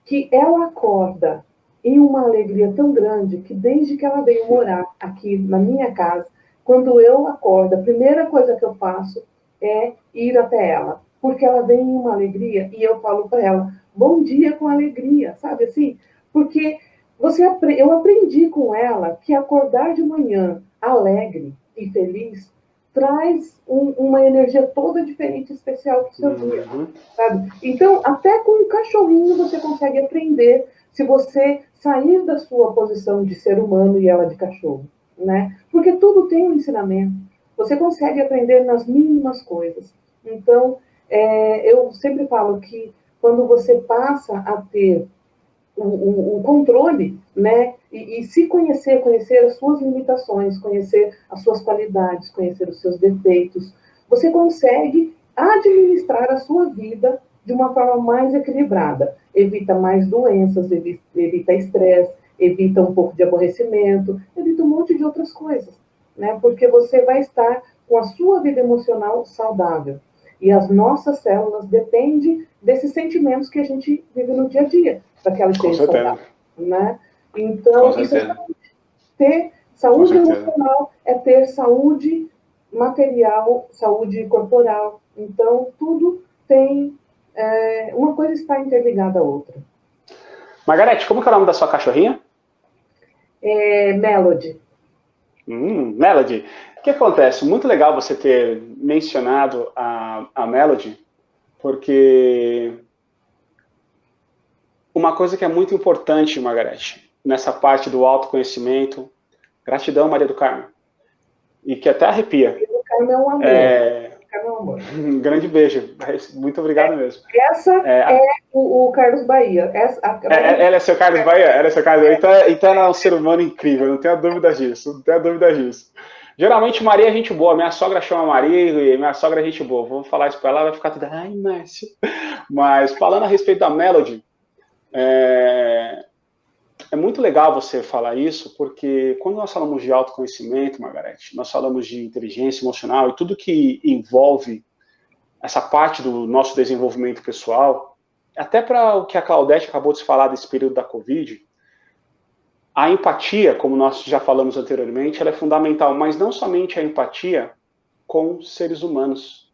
que ela acorda em uma alegria tão grande que desde que ela veio morar aqui na minha casa, quando eu acordo, a primeira coisa que eu faço é ir até ela, porque ela vem em uma alegria e eu falo para ela, bom dia com alegria, sabe assim? Porque eu aprendi com ela que acordar de manhã alegre e feliz traz uma energia toda diferente, especial para o seu dia, sabe? Então, até com um cachorrinho você consegue aprender se você sair da sua posição de ser humano e ela de cachorro, né? Porque tudo tem um ensinamento. Você consegue aprender nas mínimas coisas. Então, eu sempre falo que quando você passa a ter o controle, né? E se conhecer as suas limitações, conhecer as suas qualidades, conhecer os seus defeitos, você consegue administrar a sua vida de uma forma mais equilibrada. Evita mais doenças, evita estresse, evita um pouco de aborrecimento, evita um monte de outras coisas, né? Porque você vai estar com a sua vida emocional saudável. E as nossas células dependem desses sentimentos que a gente vive no dia a dia, para que elas estejam saudáveis, né? Então, isso é saúde. Ter saúde emocional é ter saúde material, saúde corporal. Então, tudo tem... uma coisa está interligada à outra. Margarete, como que é o nome da sua cachorrinha? Melody. Melody. O que acontece? Muito legal você ter mencionado a Melody, porque uma coisa que é muito importante, Margarete, nessa parte do autoconhecimento, gratidão, Maria do Carmo, e que até arrepia. Maria do Carmo é um amor. Um grande beijo. Muito obrigado mesmo. Essa é o Carlos Bahia. Ela é seu Carlos Bahia? Ela é seu Carlos Bahia. Então ela é um ser humano incrível, não tenho dúvida disso. Não tenho dúvida disso. Geralmente Maria é gente boa. Minha sogra chama Maria e minha sogra é gente boa. Vou falar isso para ela, vai ficar tudo... Ai, Márcio. Mas falando a respeito da Melody, é muito legal você falar isso, porque quando nós falamos de autoconhecimento, Margarete, nós falamos de inteligência emocional e tudo que envolve essa parte do nosso desenvolvimento pessoal, até para o que a Claudete acabou de falar desse período da Covid, a empatia, como nós já falamos anteriormente, ela é fundamental, mas não somente a empatia com seres humanos,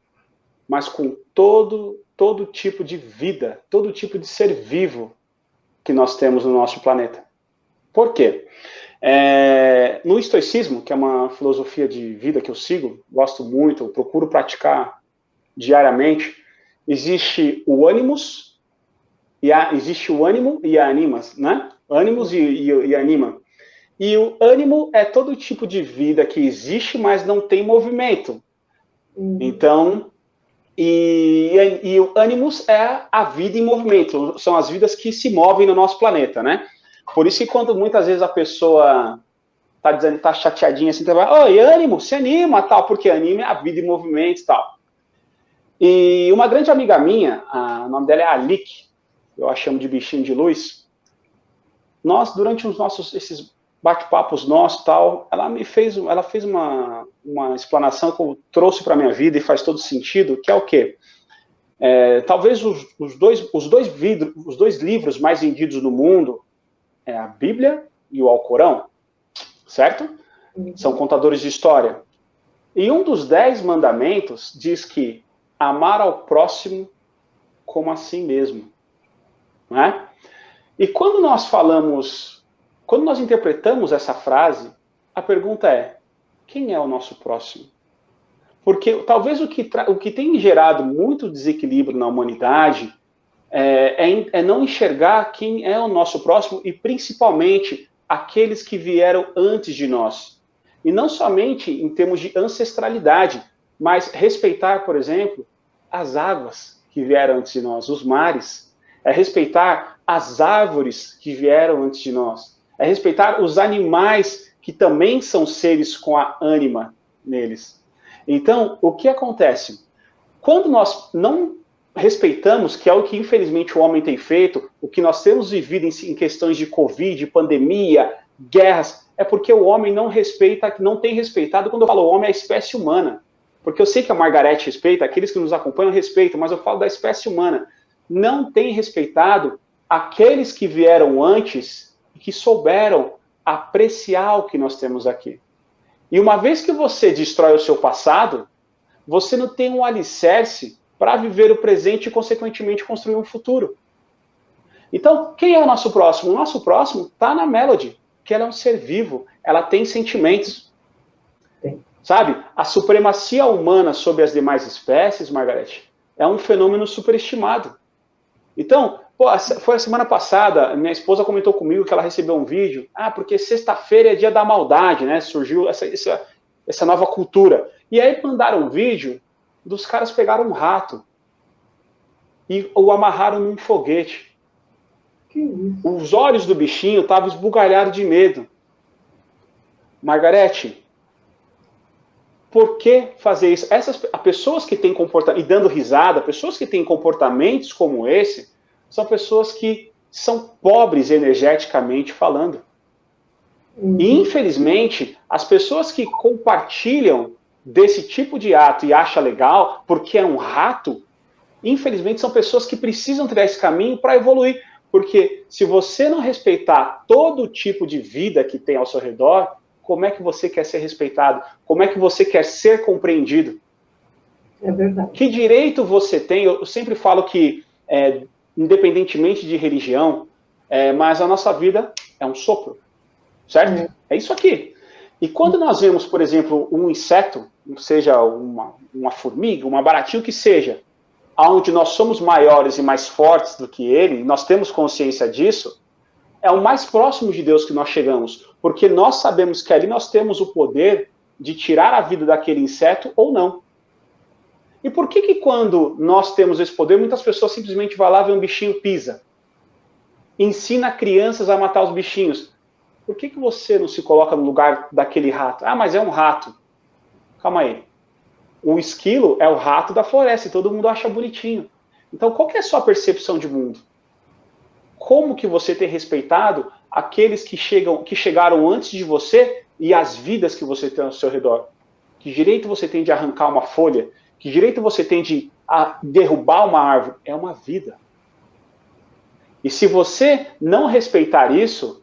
mas com todo tipo de vida, todo tipo de ser vivo que nós temos no nosso planeta. Por quê? No estoicismo, que é uma filosofia de vida que eu sigo, gosto muito, eu procuro praticar diariamente, existe o ânimos, existe o ânimo e a animas, né? Ânimos e anima. E o ânimo é todo tipo de vida que existe, mas não tem movimento. Então, e o ânimos é a vida em movimento, são as vidas que se movem no nosso planeta, né? Por isso que quando muitas vezes a pessoa tá dizendo, tá chateadinha assim, oi, ânimo, se anima, tal, porque anima é a vida em movimento e tal. E uma grande amiga minha, o nome dela é Alice, eu a chamo de bichinho de luz, nós, durante esses bate-papos nossos tal, ela fez uma explanação que eu trouxe para a minha vida e faz todo sentido, que é o quê? Talvez os dois livros mais vendidos no mundo é a Bíblia e o Alcorão, certo? São contadores de história. E um dos 10 mandamentos diz que amar ao próximo como a si mesmo. Não é? E quando nós interpretamos essa frase, a pergunta é, quem é o nosso próximo? Porque talvez o que tem gerado muito desequilíbrio na humanidade é não enxergar quem é o nosso próximo e principalmente aqueles que vieram antes de nós. E não somente em termos de ancestralidade, mas respeitar, por exemplo, as águas que vieram antes de nós, os mares. É respeitar as árvores que vieram antes de nós. É respeitar os animais que também são seres com a ânima neles. Então, o que acontece? Quando nós não respeitamos, que é o que infelizmente o homem tem feito, o que nós temos vivido em questões de Covid, pandemia, guerras, é porque o homem não respeita, não tem respeitado, quando eu falo homem, é a espécie humana. Porque eu sei que a Margarete respeita, aqueles que nos acompanham respeitam, mas eu falo da espécie humana. Não tem respeitado aqueles que vieram antes e que souberam apreciar o que nós temos aqui. E uma vez que você destrói o seu passado, você não tem um alicerce para viver o presente e, consequentemente, construir um futuro. Então, quem é o nosso próximo? O nosso próximo está na Melody, que ela é um ser vivo, ela tem sentimentos. Sim. Sabe? A supremacia humana sobre as demais espécies, Margarete, é um fenômeno superestimado. Então, foi a semana passada, minha esposa comentou comigo que ela recebeu um vídeo, porque sexta-feira é dia da maldade, né? Surgiu essa nova cultura. E aí mandaram um vídeo dos caras pegaram um rato e o amarraram num foguete. Que isso? Os olhos do bichinho estavam esbugalhados de medo. Margarete, por que fazer isso? Essas pessoas que têm comportamento, e dando risada, pessoas que têm comportamentos como esse, são pessoas que são pobres energeticamente falando. E, infelizmente, as pessoas que compartilham desse tipo de ato e acham legal, porque é um rato, infelizmente são pessoas que precisam trilhar esse caminho para evoluir. Porque se você não respeitar todo tipo de vida que tem ao seu redor, como é que você quer ser respeitado? Como é que você quer ser compreendido? É verdade. Que direito você tem? Eu sempre falo que, independentemente de religião, mas a nossa vida é um sopro, certo? É isso aqui. E quando nós vemos, por exemplo, um inseto, seja uma formiga, uma baratinha, o que seja, onde nós somos maiores e mais fortes do que ele, nós temos consciência disso, é o mais próximo de Deus que nós chegamos, porque nós sabemos que ali nós temos o poder de tirar a vida daquele inseto ou não. E por que quando nós temos esse poder, muitas pessoas simplesmente vão lá ver um bichinho pisa? Ensina crianças a matar os bichinhos. Por que você não se coloca no lugar daquele rato? Mas é um rato. Calma aí. O esquilo é o rato da floresta e todo mundo acha bonitinho. Então, qual que é a sua percepção de mundo? Como que você tem respeitado aqueles que chegaram antes de você e as vidas que você tem ao seu redor? Que direito você tem de arrancar uma folha? Que direito você tem de derrubar uma árvore? É uma vida. E se você não respeitar isso,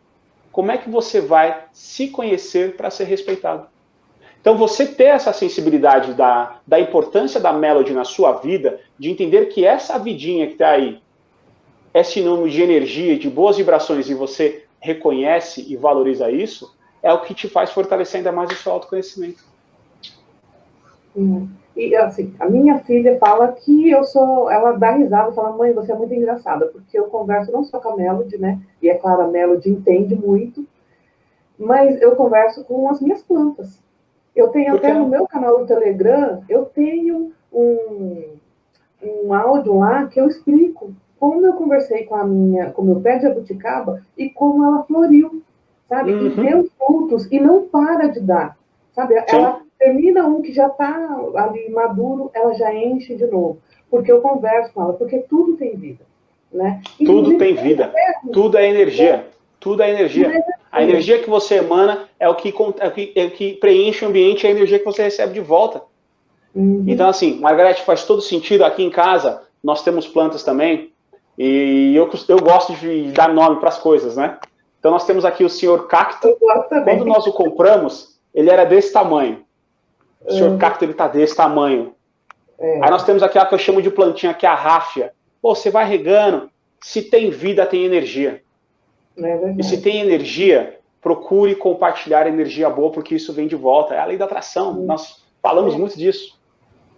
como é que você vai se conhecer para ser respeitado? Então, você ter essa sensibilidade da importância da Melody na sua vida, de entender que essa vidinha que está aí é sinônimo de energia, de boas vibrações, e você reconhece e valoriza isso, é o que te faz fortalecer ainda mais o seu autoconhecimento. E, assim, a minha filha fala que ela dá risada, fala, mãe, você é muito engraçada, porque eu converso não só com a Melody, né, e é claro, a Melody entende muito, mas eu converso com as minhas plantas. Eu tenho até no meu canal do Telegram, eu tenho um áudio lá que eu explico como eu conversei com o meu pé de jabuticaba e como ela floriu, sabe? E deu frutos e não para de dar, sabe? Ela termina um que já está ali maduro, ela já enche de novo, porque eu converso com ela, porque tudo tem vida, né? Tudo tem vida, tudo é energia, tudo é energia. A energia que você emana é o que preenche o ambiente, é a energia que você recebe de volta. Então, assim, Margarete, faz todo sentido. Aqui em casa, nós temos plantas também, e eu gosto de dar nome para as coisas, né? Então, nós temos aqui o senhor cacto. Quando nós o compramos, ele era desse tamanho. O senhor cacto, ele está desse tamanho. Aí nós temos aqui a que eu chamo de plantinha, que é a ráfia. Pô, você vai regando, se tem vida, tem energia. E se tem energia, procure compartilhar energia boa, porque isso vem de volta. É a lei da atração. Nós falamos muito disso.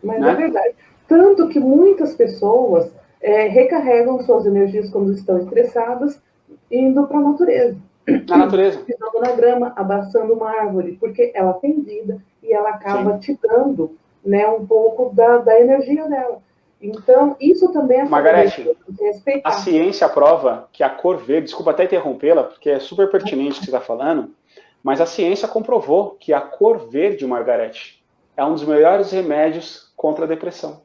Mas é verdade. Tanto que muitas pessoas recarregam suas energias quando estão estressadas, indo para a natureza. Na natureza. Pisando na grama, abraçando uma árvore, porque ela tem vida e ela acaba te dando, né, um pouco da energia dela. Então, isso também é... Margarete, a ciência prova que a cor verde, desculpa até interrompê-la, porque é super pertinente o que você está falando, Mas a ciência comprovou que a cor verde, Margarete, é um dos melhores remédios contra a depressão.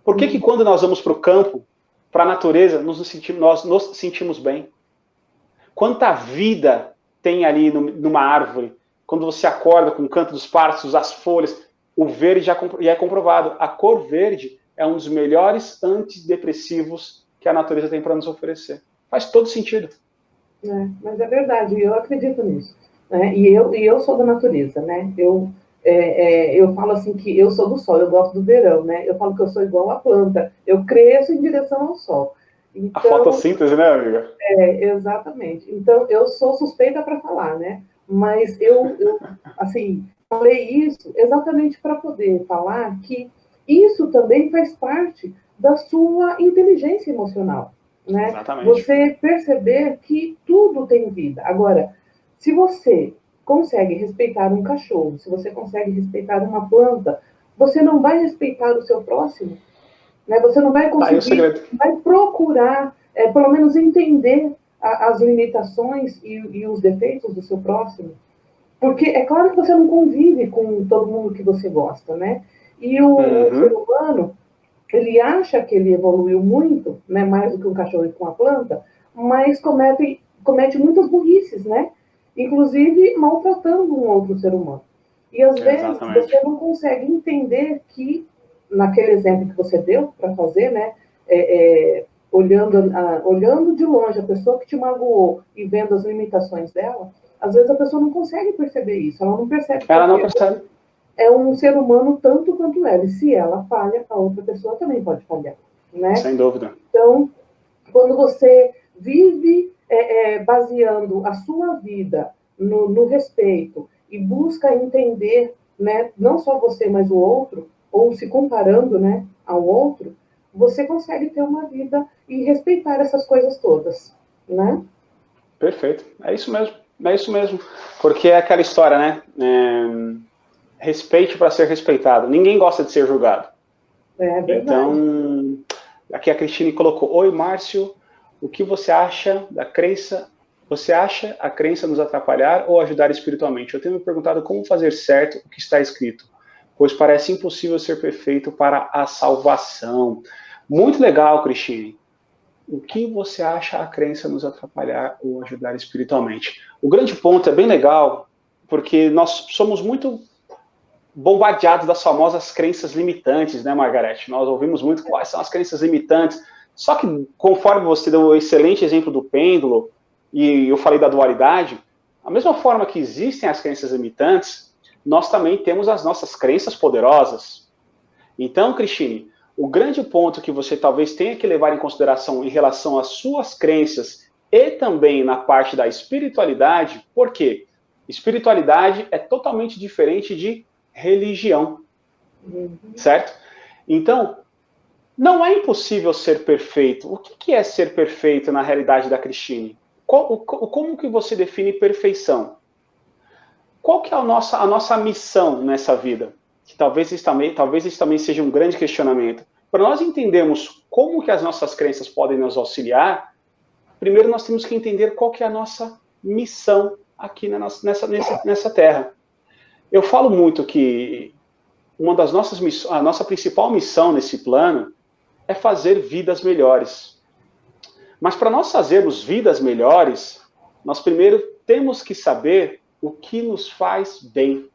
Por que que quando nós vamos para o campo, para a natureza, nós nos sentimos bem? Quanta vida tem ali numa árvore, quando você acorda com o canto dos pássaros, as folhas, o verde já é comprovado. A cor verde é um dos melhores antidepressivos que a natureza tem para nos oferecer. Faz todo sentido. Mas é verdade, eu acredito nisso. Né? E eu sou da natureza, né? Eu falo assim que eu sou do sol, eu gosto do verão, né? Eu falo que eu sou igual a planta, eu cresço em direção ao sol. Então, a fotossíntese, né, amiga? Exatamente. Então, eu sou suspeita para falar, né? Mas eu, assim, falei isso exatamente para poder falar que isso também faz parte da sua inteligência emocional, né? Exatamente. Você perceber que tudo tem vida. Agora, se você consegue respeitar um cachorro, se você consegue respeitar uma planta, você não vai respeitar o seu próximo, né? Você não vai conseguir, vai procurar, pelo menos entender as limitações e os defeitos do seu próximo. Porque é claro que você não convive com todo mundo que você gosta, né? E o ser humano, ele acha que ele evoluiu muito, né? Mais do que um cachorro com uma planta, mas comete muitas burrices, né? Inclusive maltratando um outro ser humano. E às vezes você não consegue entender que, naquele exemplo que você deu para fazer, né? Olhando de longe a pessoa que te magoou e vendo as limitações dela, às vezes a pessoa não consegue perceber isso, ela não percebe. Ela não percebe. É um ser humano tanto quanto ela, e se ela falha, a outra pessoa também pode falhar, né? Sem dúvida. Então, quando você vive baseando a sua vida no respeito e busca entender, né, não só você, mas o outro, ou se comparando, né, ao outro, você consegue ter uma vida e respeitar essas coisas todas, né? Perfeito. É isso mesmo. É isso mesmo. Porque é aquela história, né? Respeite para ser respeitado. Ninguém gosta de ser julgado. É verdade. Então, aqui a Cristine colocou: oi, Márcio, o que você acha da crença? Você acha a crença nos atrapalhar ou ajudar espiritualmente? Eu tenho me perguntado como fazer certo o que está escrito, pois parece impossível ser perfeito para a salvação. Muito legal, Cristine. O que você acha a crença nos atrapalhar ou ajudar espiritualmente? O grande ponto é bem legal, porque nós somos muito bombardeados das famosas crenças limitantes, né, Margarete? Nós ouvimos muito quais são as crenças limitantes. Só que, conforme você deu um excelente exemplo do pêndulo, e eu falei da dualidade, da mesma forma que existem as crenças limitantes, nós também temos as nossas crenças poderosas. Então, Cristine, o grande ponto que você talvez tenha que levar em consideração em relação às suas crenças e também na parte da espiritualidade, por quê? Espiritualidade é totalmente diferente de religião, certo? Então, não é impossível ser perfeito. O que é ser perfeito na realidade da Cristine? Como que você define perfeição? Qual que é a nossa missão nessa vida? Que talvez isso também seja um grande questionamento. Para nós entendermos como que as nossas crenças podem nos auxiliar, primeiro nós temos que entender qual que é a nossa missão aqui nessa terra. Eu falo muito que a nossa principal missão nesse plano é fazer vidas melhores. Mas para nós fazermos vidas melhores, nós primeiro temos que saber o que nos faz bem,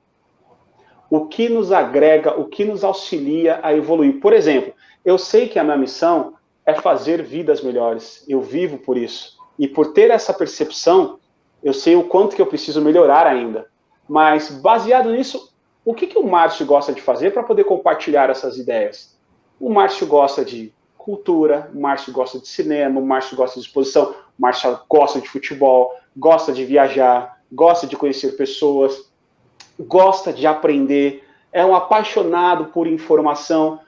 o que nos agrega, o que nos auxilia a evoluir. Por exemplo, eu sei que a minha missão é fazer vidas melhores. Eu vivo por isso. E por ter essa percepção, eu sei o quanto que eu preciso melhorar ainda. Mas, baseado nisso, o que o Márcio gosta de fazer para poder compartilhar essas ideias? O Márcio gosta de cultura, o Márcio gosta de cinema, o Márcio gosta de exposição, o Márcio gosta de futebol, gosta de viajar, gosta de conhecer pessoas, gosta de aprender, é um apaixonado por informação.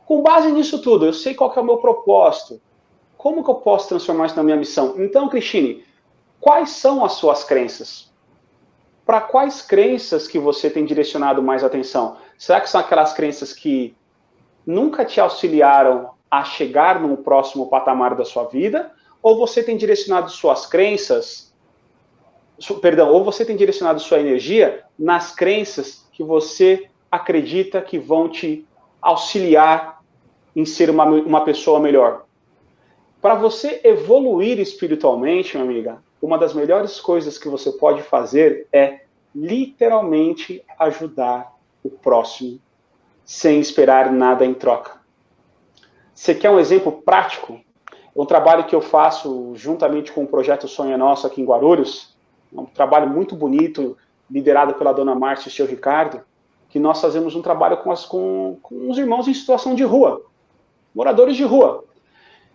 Com base nisso tudo, eu sei qual que é o meu propósito. Como que eu posso transformar isso na minha missão? Então, Cristine, quais são as suas crenças? Para quais crenças que você tem direcionado mais atenção? Será que são aquelas crenças que nunca te auxiliaram a chegar no próximo patamar da sua vida? Ou você tem direcionado suas crenças ou você tem direcionado sua energia nas crenças que você acredita que vão te auxiliar em ser uma pessoa melhor. Para você evoluir espiritualmente, minha amiga, uma das melhores coisas que você pode fazer é literalmente ajudar o próximo, sem esperar nada em troca. Você quer um exemplo prático? É um trabalho que eu faço juntamente com o Projeto Sonho Nosso aqui em Guarulhos, um trabalho muito bonito, liderado pela dona Márcia e o seu Ricardo, que nós fazemos um trabalho com os irmãos em situação de rua, moradores de rua.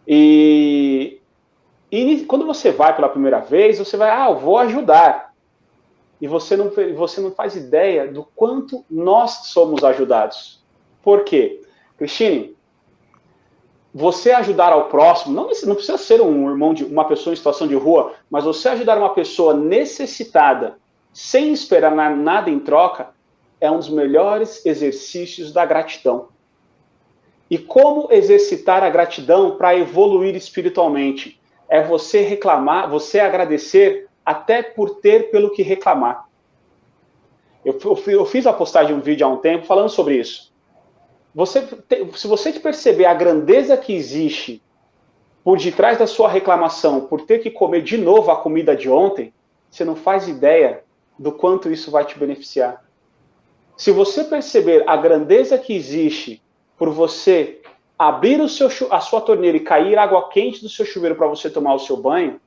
E quando você vai pela primeira vez, você vai, eu vou ajudar. E você não faz ideia do quanto nós somos ajudados. Por quê? Cristine, você ajudar ao próximo, não precisa ser um irmão de uma pessoa em situação de rua, mas você ajudar uma pessoa necessitada, sem esperar nada em troca, é um dos melhores exercícios da gratidão. E como exercitar a gratidão para evoluir espiritualmente? É você reclamar, você agradecer até por ter pelo que reclamar. Eu fiz a postagem de um vídeo há um tempo falando sobre isso. Se você perceber a grandeza que existe por detrás da sua reclamação, por ter que comer de novo a comida de ontem, você não faz ideia do quanto isso vai te beneficiar. Se você perceber a grandeza que existe por você abrir a sua torneira e cair água quente do seu chuveiro para você tomar o seu banho,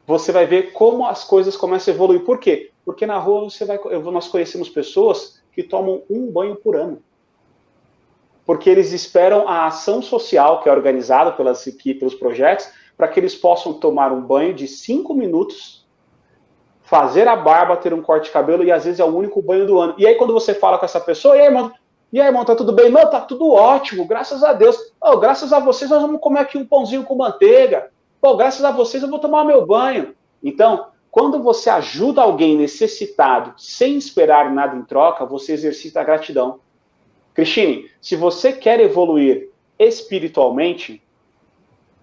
você vai ver como as coisas começam a evoluir. Por quê? Porque na rua nós conhecemos pessoas que tomam um banho por ano. Porque eles esperam a ação social que é organizada pelas equipes, pelos projetos, para que eles possam tomar um banho de 5 minutos, fazer a barba, ter um corte de cabelo, e às vezes é o único banho do ano. E aí quando você fala com essa pessoa, e aí, irmão, tá tudo bem? Não, tá tudo ótimo, graças a Deus. Graças a vocês nós vamos comer aqui um pãozinho com manteiga. Graças a vocês eu vou tomar meu banho. Então, quando você ajuda alguém necessitado, sem esperar nada em troca, você exercita a gratidão. Cristine, se você quer evoluir espiritualmente,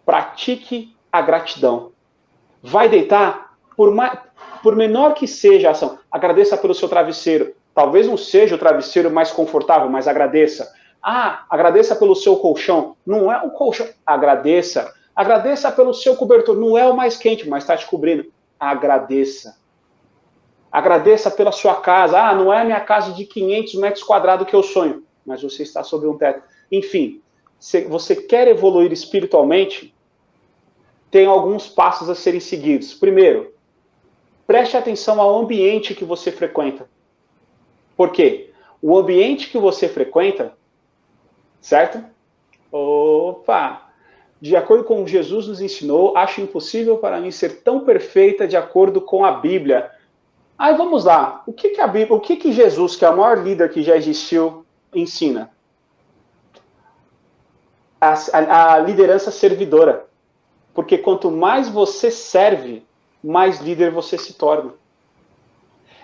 pratique a gratidão. Vai deitar, por menor que seja a ação, agradeça pelo seu travesseiro. Talvez não seja o travesseiro mais confortável, mas agradeça. Agradeça pelo seu colchão. Não é o colchão. Agradeça. Agradeça pelo seu cobertor. Não é o mais quente, mas está te cobrindo. Agradeça. Agradeça pela sua casa. Não é a minha casa de 500 metros quadrados que eu sonho, mas você está sob um teto. Enfim, se você quer evoluir espiritualmente, tem alguns passos a serem seguidos. Primeiro, preste atenção ao ambiente que você frequenta. Por quê? O ambiente que você frequenta, certo? De acordo com o que Jesus nos ensinou, acho impossível para mim ser tão perfeita de acordo com a Bíblia. Aí vamos lá. O que a Bíblia, o que Jesus, que é o maior líder que já existiu, ensina? A liderança servidora. Porque quanto mais você serve, mais líder você se torna.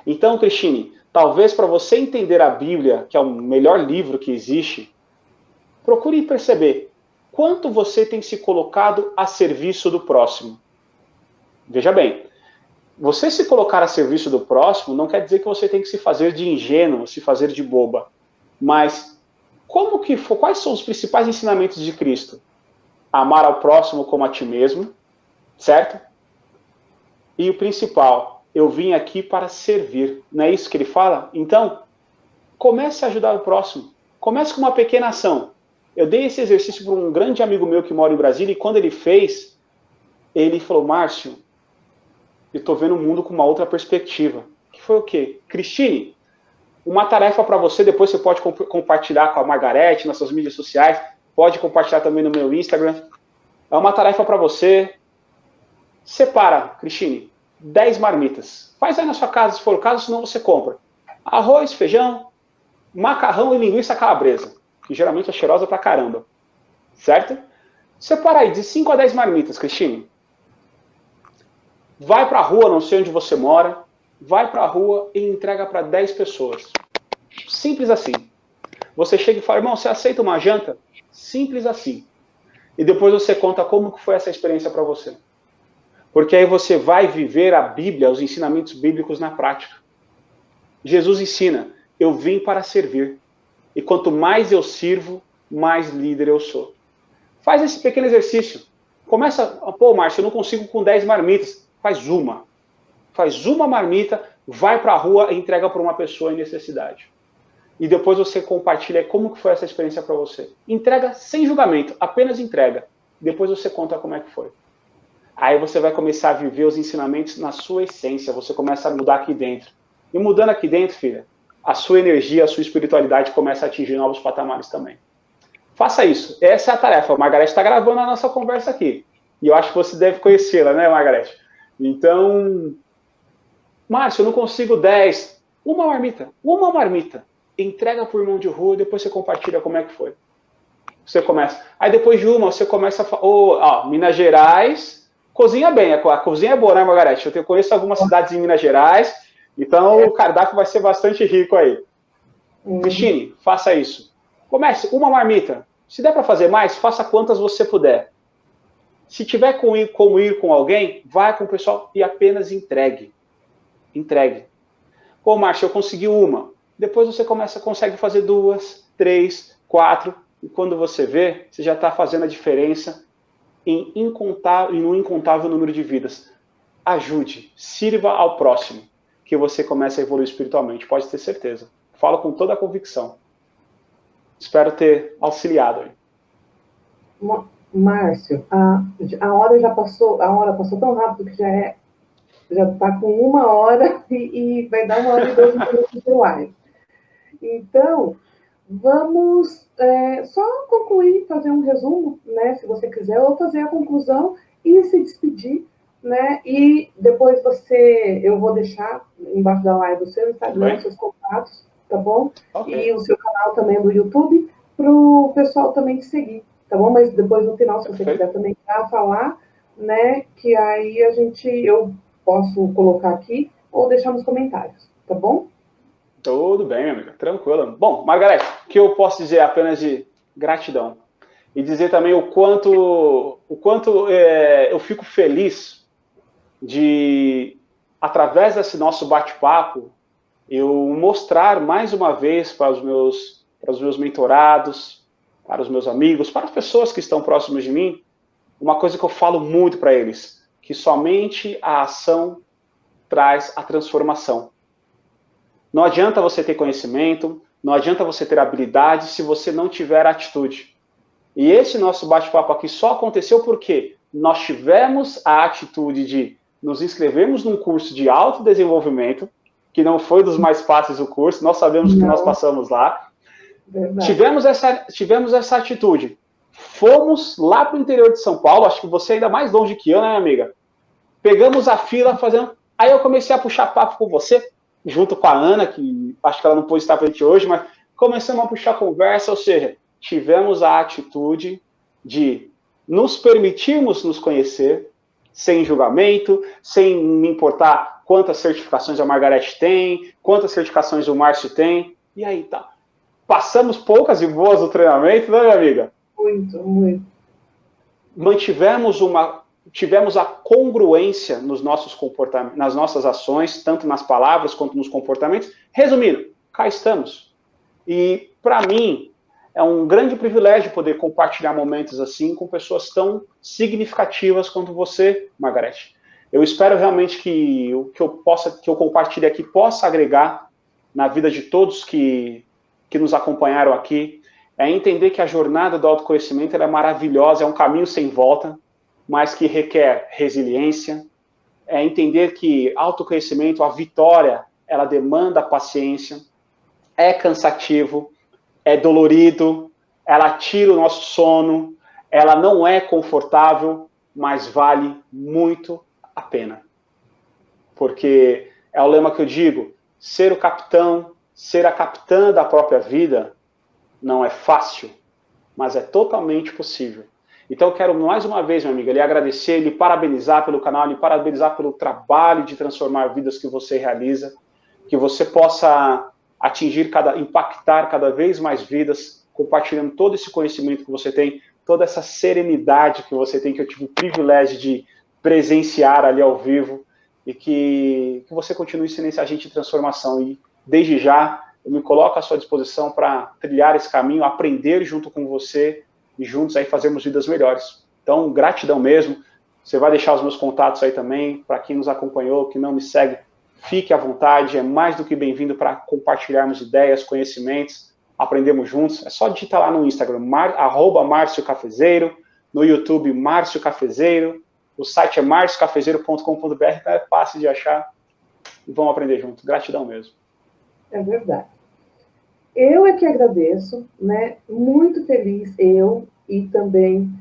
Então, Cristine, talvez para você entender a Bíblia, que é o melhor livro que existe, procure perceber quanto você tem se colocado a serviço do próximo. Veja bem, você se colocar a serviço do próximo não quer dizer que você tem que se fazer de ingênuo, se fazer de boba. Mas quais são os principais ensinamentos de Cristo? Amar ao próximo como a ti mesmo, certo? E o principal, eu vim aqui para servir. Não é isso que ele fala? Então, comece a ajudar o próximo. Comece com uma pequena ação. Eu dei esse exercício para um grande amigo meu que mora em Brasília, e quando ele fez, ele falou, Márcio, eu estou vendo o mundo com uma outra perspectiva. Que foi o quê? Cristine, uma tarefa para você, depois você pode compartilhar com a Margarete nas suas mídias sociais, pode compartilhar também no meu Instagram. É uma tarefa para você. Separa, Cristine, 10 marmitas. Faz aí na sua casa, se for o caso, senão você compra. Arroz, feijão, macarrão e linguiça calabresa, que geralmente é cheirosa pra caramba. Certo? Separa aí de 5 a 10 marmitas, Cristine. Vai pra rua, não sei onde você mora, vai pra rua e entrega para 10 pessoas. Simples assim. Você chega e fala, irmão, você aceita uma janta? Simples assim. E depois você conta como foi essa experiência para você. Porque aí você vai viver a Bíblia, os ensinamentos bíblicos na prática. Jesus ensina, eu vim para servir. E quanto mais eu sirvo, mais líder eu sou. Faz esse pequeno exercício. Começa, pô, Márcio, eu não consigo com 10 marmitas. Faz uma. Faz uma marmita, vai para a rua e entrega para uma pessoa em necessidade. E depois você compartilha como que foi essa experiência para você. Entrega sem julgamento, apenas entrega. Depois você conta como é que foi. Aí você vai começar a viver os ensinamentos na sua essência, você começa a mudar aqui dentro. E mudando aqui dentro, filha, a sua energia, a sua espiritualidade começa a atingir novos patamares também. Faça isso. Essa é a tarefa. A Margarete está gravando a nossa conversa aqui. E eu acho que você deve conhecê-la, né, Margarete? Então, Márcio, eu não consigo 10. Uma marmita. Entrega por mão de rua e depois você compartilha como é que foi. Você começa. Aí depois de uma, você começa a falar, Minas Gerais, cozinha bem. A cozinha é boa, né, Margarete? Eu conheço algumas cidades em Minas Gerais, então o cardápio vai ser bastante rico aí. Cristine, faça isso. Comece uma marmita. Se der para fazer mais, faça quantas você puder. Se tiver como ir com alguém, vai com o pessoal e apenas entregue. Entregue. Pô, Márcio, eu consegui uma. Depois você consegue fazer 2, 3, 4. E quando você vê, você já está fazendo a diferença em um incontável número de vidas. Ajude, sirva ao próximo, que você começa a evoluir espiritualmente. Pode ter certeza. Falo com toda a convicção. Espero ter auxiliado aí. Márcio, a hora já passou, tão rápido que já está com 1 hora e vai dar 1 hora e 12 minutos de live. Então, vamos só concluir, fazer um resumo, né, se você quiser, ou fazer a conclusão e se despedir, né, e depois eu vou deixar embaixo da live o seu Instagram, seus contatos, tá bom? Okay. E o seu canal também do YouTube, para o pessoal também te seguir, tá bom? Mas depois, no final, se você quiser também falar, né, que aí eu posso colocar aqui ou deixar nos comentários, tá bom? Tudo bem, minha amiga, tranquilo. Bom, Margarete, o que eu posso dizer apenas de gratidão e dizer também o quanto eu fico feliz de, através desse nosso bate-papo, eu mostrar mais uma vez para os meus mentorados, para os meus amigos, para as pessoas que estão próximas de mim, uma coisa que eu falo muito para eles, que somente a ação traz a transformação. Não adianta você ter conhecimento, não adianta você ter habilidade se você não tiver atitude. E esse nosso bate-papo aqui só aconteceu porque nós tivemos a atitude de nos inscrevermos num curso de autodesenvolvimento, que não foi dos mais fáceis o curso, nós sabemos que nós passamos lá. Tivemos essa atitude. Fomos lá para o interior de São Paulo, acho que você é ainda mais longe que eu, né, amiga? Pegamos a fila fazendo... Aí eu comecei a puxar papo com você, junto com a Ana, que acho que ela não pôde estar presente hoje, mas começamos a puxar conversa, ou seja, tivemos a atitude de nos permitirmos nos conhecer, sem julgamento, sem me importar quantas certificações a Margarete tem, quantas certificações o Márcio tem, e aí tá. Passamos poucas e boas no treinamento, né, minha amiga? Muito, muito. Tivemos a congruência nos nossos comportamentos, nas nossas ações, tanto nas palavras quanto nos comportamentos. Resumindo, cá estamos. E, para mim, é um grande privilégio poder compartilhar momentos assim com pessoas tão significativas quanto você, Margarete. Eu espero realmente que o que eu compartilhe aqui possa agregar na vida de todos que nos acompanharam aqui. É entender que a jornada do autoconhecimento ela é maravilhosa, é um caminho sem volta, mas que requer resiliência, é entender que autoconhecimento, a vitória, ela demanda paciência, é cansativo, é dolorido, ela tira o nosso sono, ela não é confortável, mas vale muito a pena. Porque é o lema que eu digo, ser o capitão, ser a capitã da própria vida não é fácil, mas é totalmente possível. Então, eu quero mais uma vez, minha amiga, lhe agradecer, lhe parabenizar pelo canal, lhe parabenizar pelo trabalho de transformar vidas que você realiza, que você possa impactar cada vez mais vidas, compartilhando todo esse conhecimento que você tem, toda essa serenidade que você tem, que eu tive o privilégio de presenciar ali ao vivo, e que você continue sendo esse agente de transformação. E, desde já, eu me coloco à sua disposição para trilhar esse caminho, aprender junto com você, e juntos aí fazermos vidas melhores. Então, gratidão mesmo. Você vai deixar os meus contatos aí também, para quem nos acompanhou, que não me segue, fique à vontade, é mais do que bem-vindo para compartilharmos ideias, conhecimentos, aprendemos juntos. É só digitar lá no Instagram, @MárcioCafezeiro, no YouTube, Márcio Cafezeiro, o site é marciocafezeiro.com.br, então é fácil de achar, e vamos aprender juntos. Gratidão mesmo. É verdade. Eu é que agradeço, né? Muito feliz, eu e também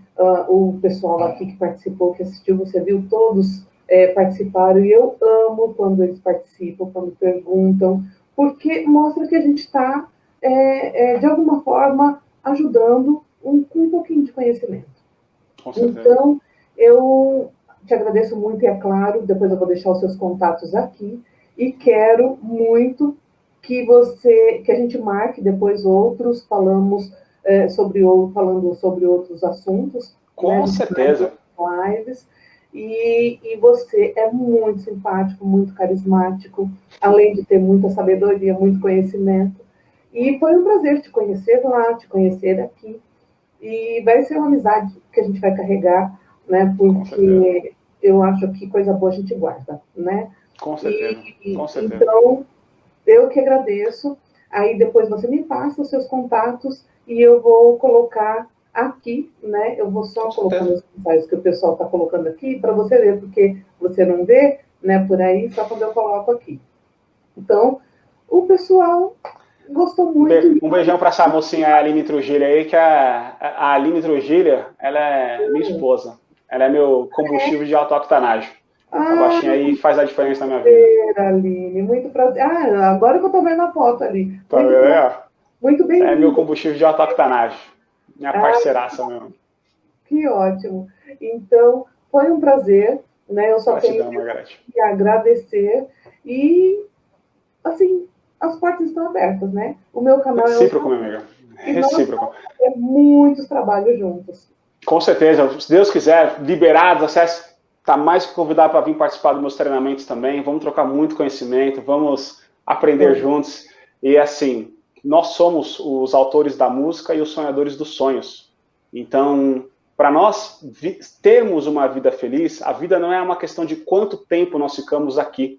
o pessoal aqui que participou, que assistiu, você viu, todos participaram, e eu amo quando eles participam, quando perguntam, porque mostra que a gente está, de alguma forma, ajudando com um pouquinho de conhecimento. Então, eu te agradeço muito, e é claro, depois eu vou deixar os seus contatos aqui, e quero muito que a gente marque depois outros, falando sobre outros assuntos. Com certeza. Lives. E você é muito simpático, muito carismático, além de ter muita sabedoria, muito conhecimento. E foi um prazer te conhecer lá, te conhecer aqui. E vai ser uma amizade que a gente vai carregar, né? Porque eu acho que coisa boa a gente guarda, né? Com certeza. Com certeza. Então, eu que agradeço. Aí depois você me passa os seus contatos e eu vou colocar aqui, né? Eu vou só colocar os mensagens que o pessoal está colocando aqui para você ver, porque você não vê, né? Por aí, só quando eu coloco aqui. Então, o pessoal gostou muito. Um beijão para essa mocinha, a Aline Trujillo aí, que a Aline Trujillo, ela é minha esposa. Ela é meu combustível de autooctanagem. A baixinha aí faz a diferença na minha vida. Aline, muito prazer. Agora que eu tô vendo a foto ali. Tá vendo? Muito bem. É meu combustível de autooctanagem. Minha parceiraça mesmo. Que ótimo. Então, foi um prazer, né? Eu só tenho que agradecer. E, assim, as portas estão abertas, né? O meu canal Recíproco, minha amiga. Recíproco. É muitos trabalhos juntos. Com certeza. Se Deus quiser, liberados, acesso. Está mais que convidado para vir participar dos meus treinamentos também. Vamos trocar muito conhecimento, vamos aprender juntos. E assim, nós somos os autores da música e os sonhadores dos sonhos. Então, para nós termos uma vida feliz, a vida não é uma questão de quanto tempo nós ficamos aqui,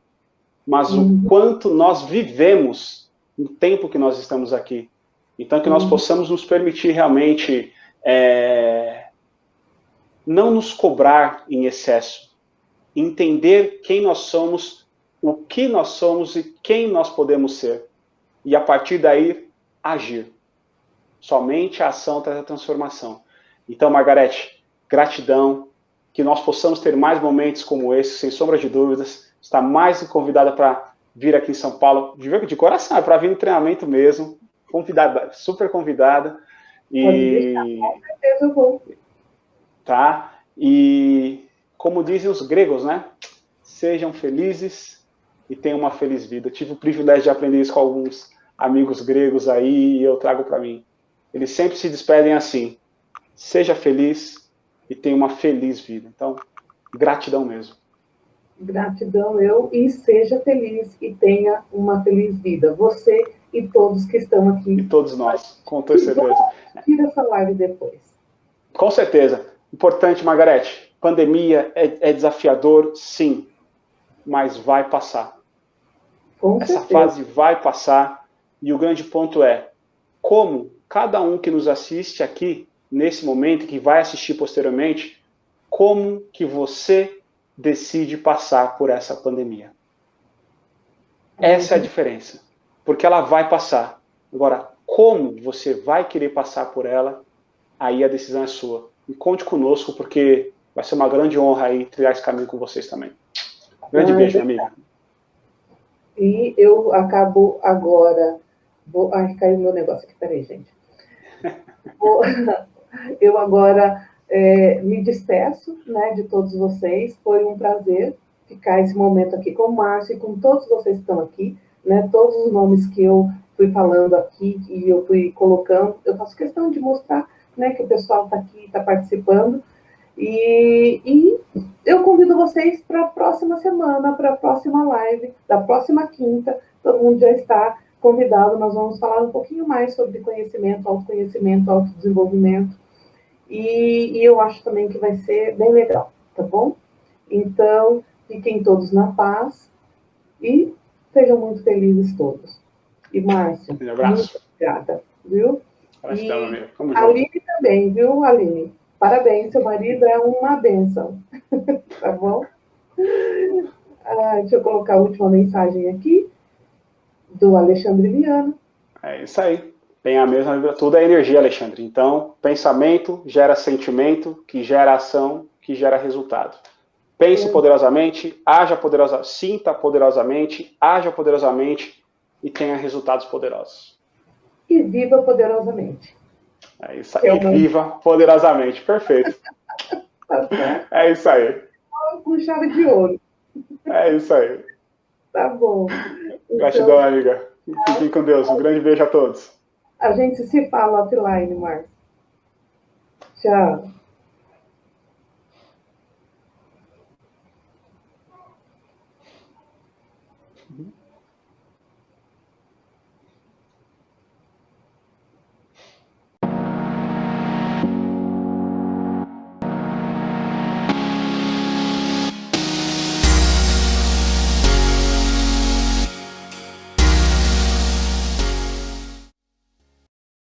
mas o quanto nós vivemos no tempo que nós estamos aqui. Então, que nós possamos nos permitir realmente não nos cobrar em excesso, entender quem nós somos, o que nós somos e quem nós podemos ser. E a partir daí, agir. Somente a ação traz a transformação. Então, Margarete, gratidão, que nós possamos ter mais momentos como esse, sem sombra de dúvidas. Está mais que convidada para vir aqui em São Paulo, de coração, é para vir no treinamento mesmo. Convidada, super convidada. E... com certeza eu vou. Tá? E como dizem os gregos, né? Sejam felizes e tenham uma feliz vida. Eu tive o privilégio de aprender isso com alguns amigos gregos aí e eu trago para mim. Eles sempre se despedem assim: seja feliz e tenha uma feliz vida. Então, gratidão mesmo. Gratidão e seja feliz e tenha uma feliz vida. Você e todos que estão aqui. E todos nós, com toda certeza. Tira essa live depois. Com certeza. Importante, Margarete, pandemia é desafiador, sim, mas vai passar. Essa fase vai passar, e o grande ponto é como cada um que nos assiste aqui, nesse momento, que vai assistir posteriormente, como que você decide passar por essa pandemia. Essa é a diferença, porque ela vai passar. Agora, como você vai querer passar por ela, aí a decisão é sua. E conte conosco, porque vai ser uma grande honra aí trilhar esse caminho com vocês também. Grande beijo, minha amiga. E eu acabo agora... Ai, caiu meu negócio aqui, peraí, gente. Eu agora me despeço, né, de todos vocês. Foi um prazer ficar esse momento aqui com o Márcio e com todos vocês que estão aqui, né, todos os nomes que eu fui falando aqui e eu fui colocando. Eu faço questão de mostrar, né, que o pessoal está aqui, está participando. E eu convido vocês para a próxima semana, para a próxima live, da próxima quinta. Todo mundo já está convidado. Nós vamos falar um pouquinho mais sobre conhecimento, autodesenvolvimento. E eu acho também que vai ser bem legal, tá bom? Então, fiquem todos na paz e sejam muito felizes todos. E, Márcio, Um abraço. muito obrigada, viu? Gratidão, amigo. E a Aline também, viu, Aline? Parabéns, seu marido é uma bênção. Tá bom? Deixa eu colocar a última mensagem aqui, do Alexandre Viana. É isso aí. Tem a mesma, tudo é energia, Alexandre. Então, pensamento gera sentimento, que gera ação, que gera resultado. Pense poderosamente, haja poderosamente, sinta poderosamente, haja poderosamente e tenha resultados poderosos. E viva poderosamente. É isso aí. Viva poderosamente. Perfeito. Tá certo. É isso aí. Com chave de ouro. É isso aí. Tá bom. Gratidão, amiga. Fiquem com Deus. Um grande beijo a todos. A gente se fala offline, Marcos. Tchau.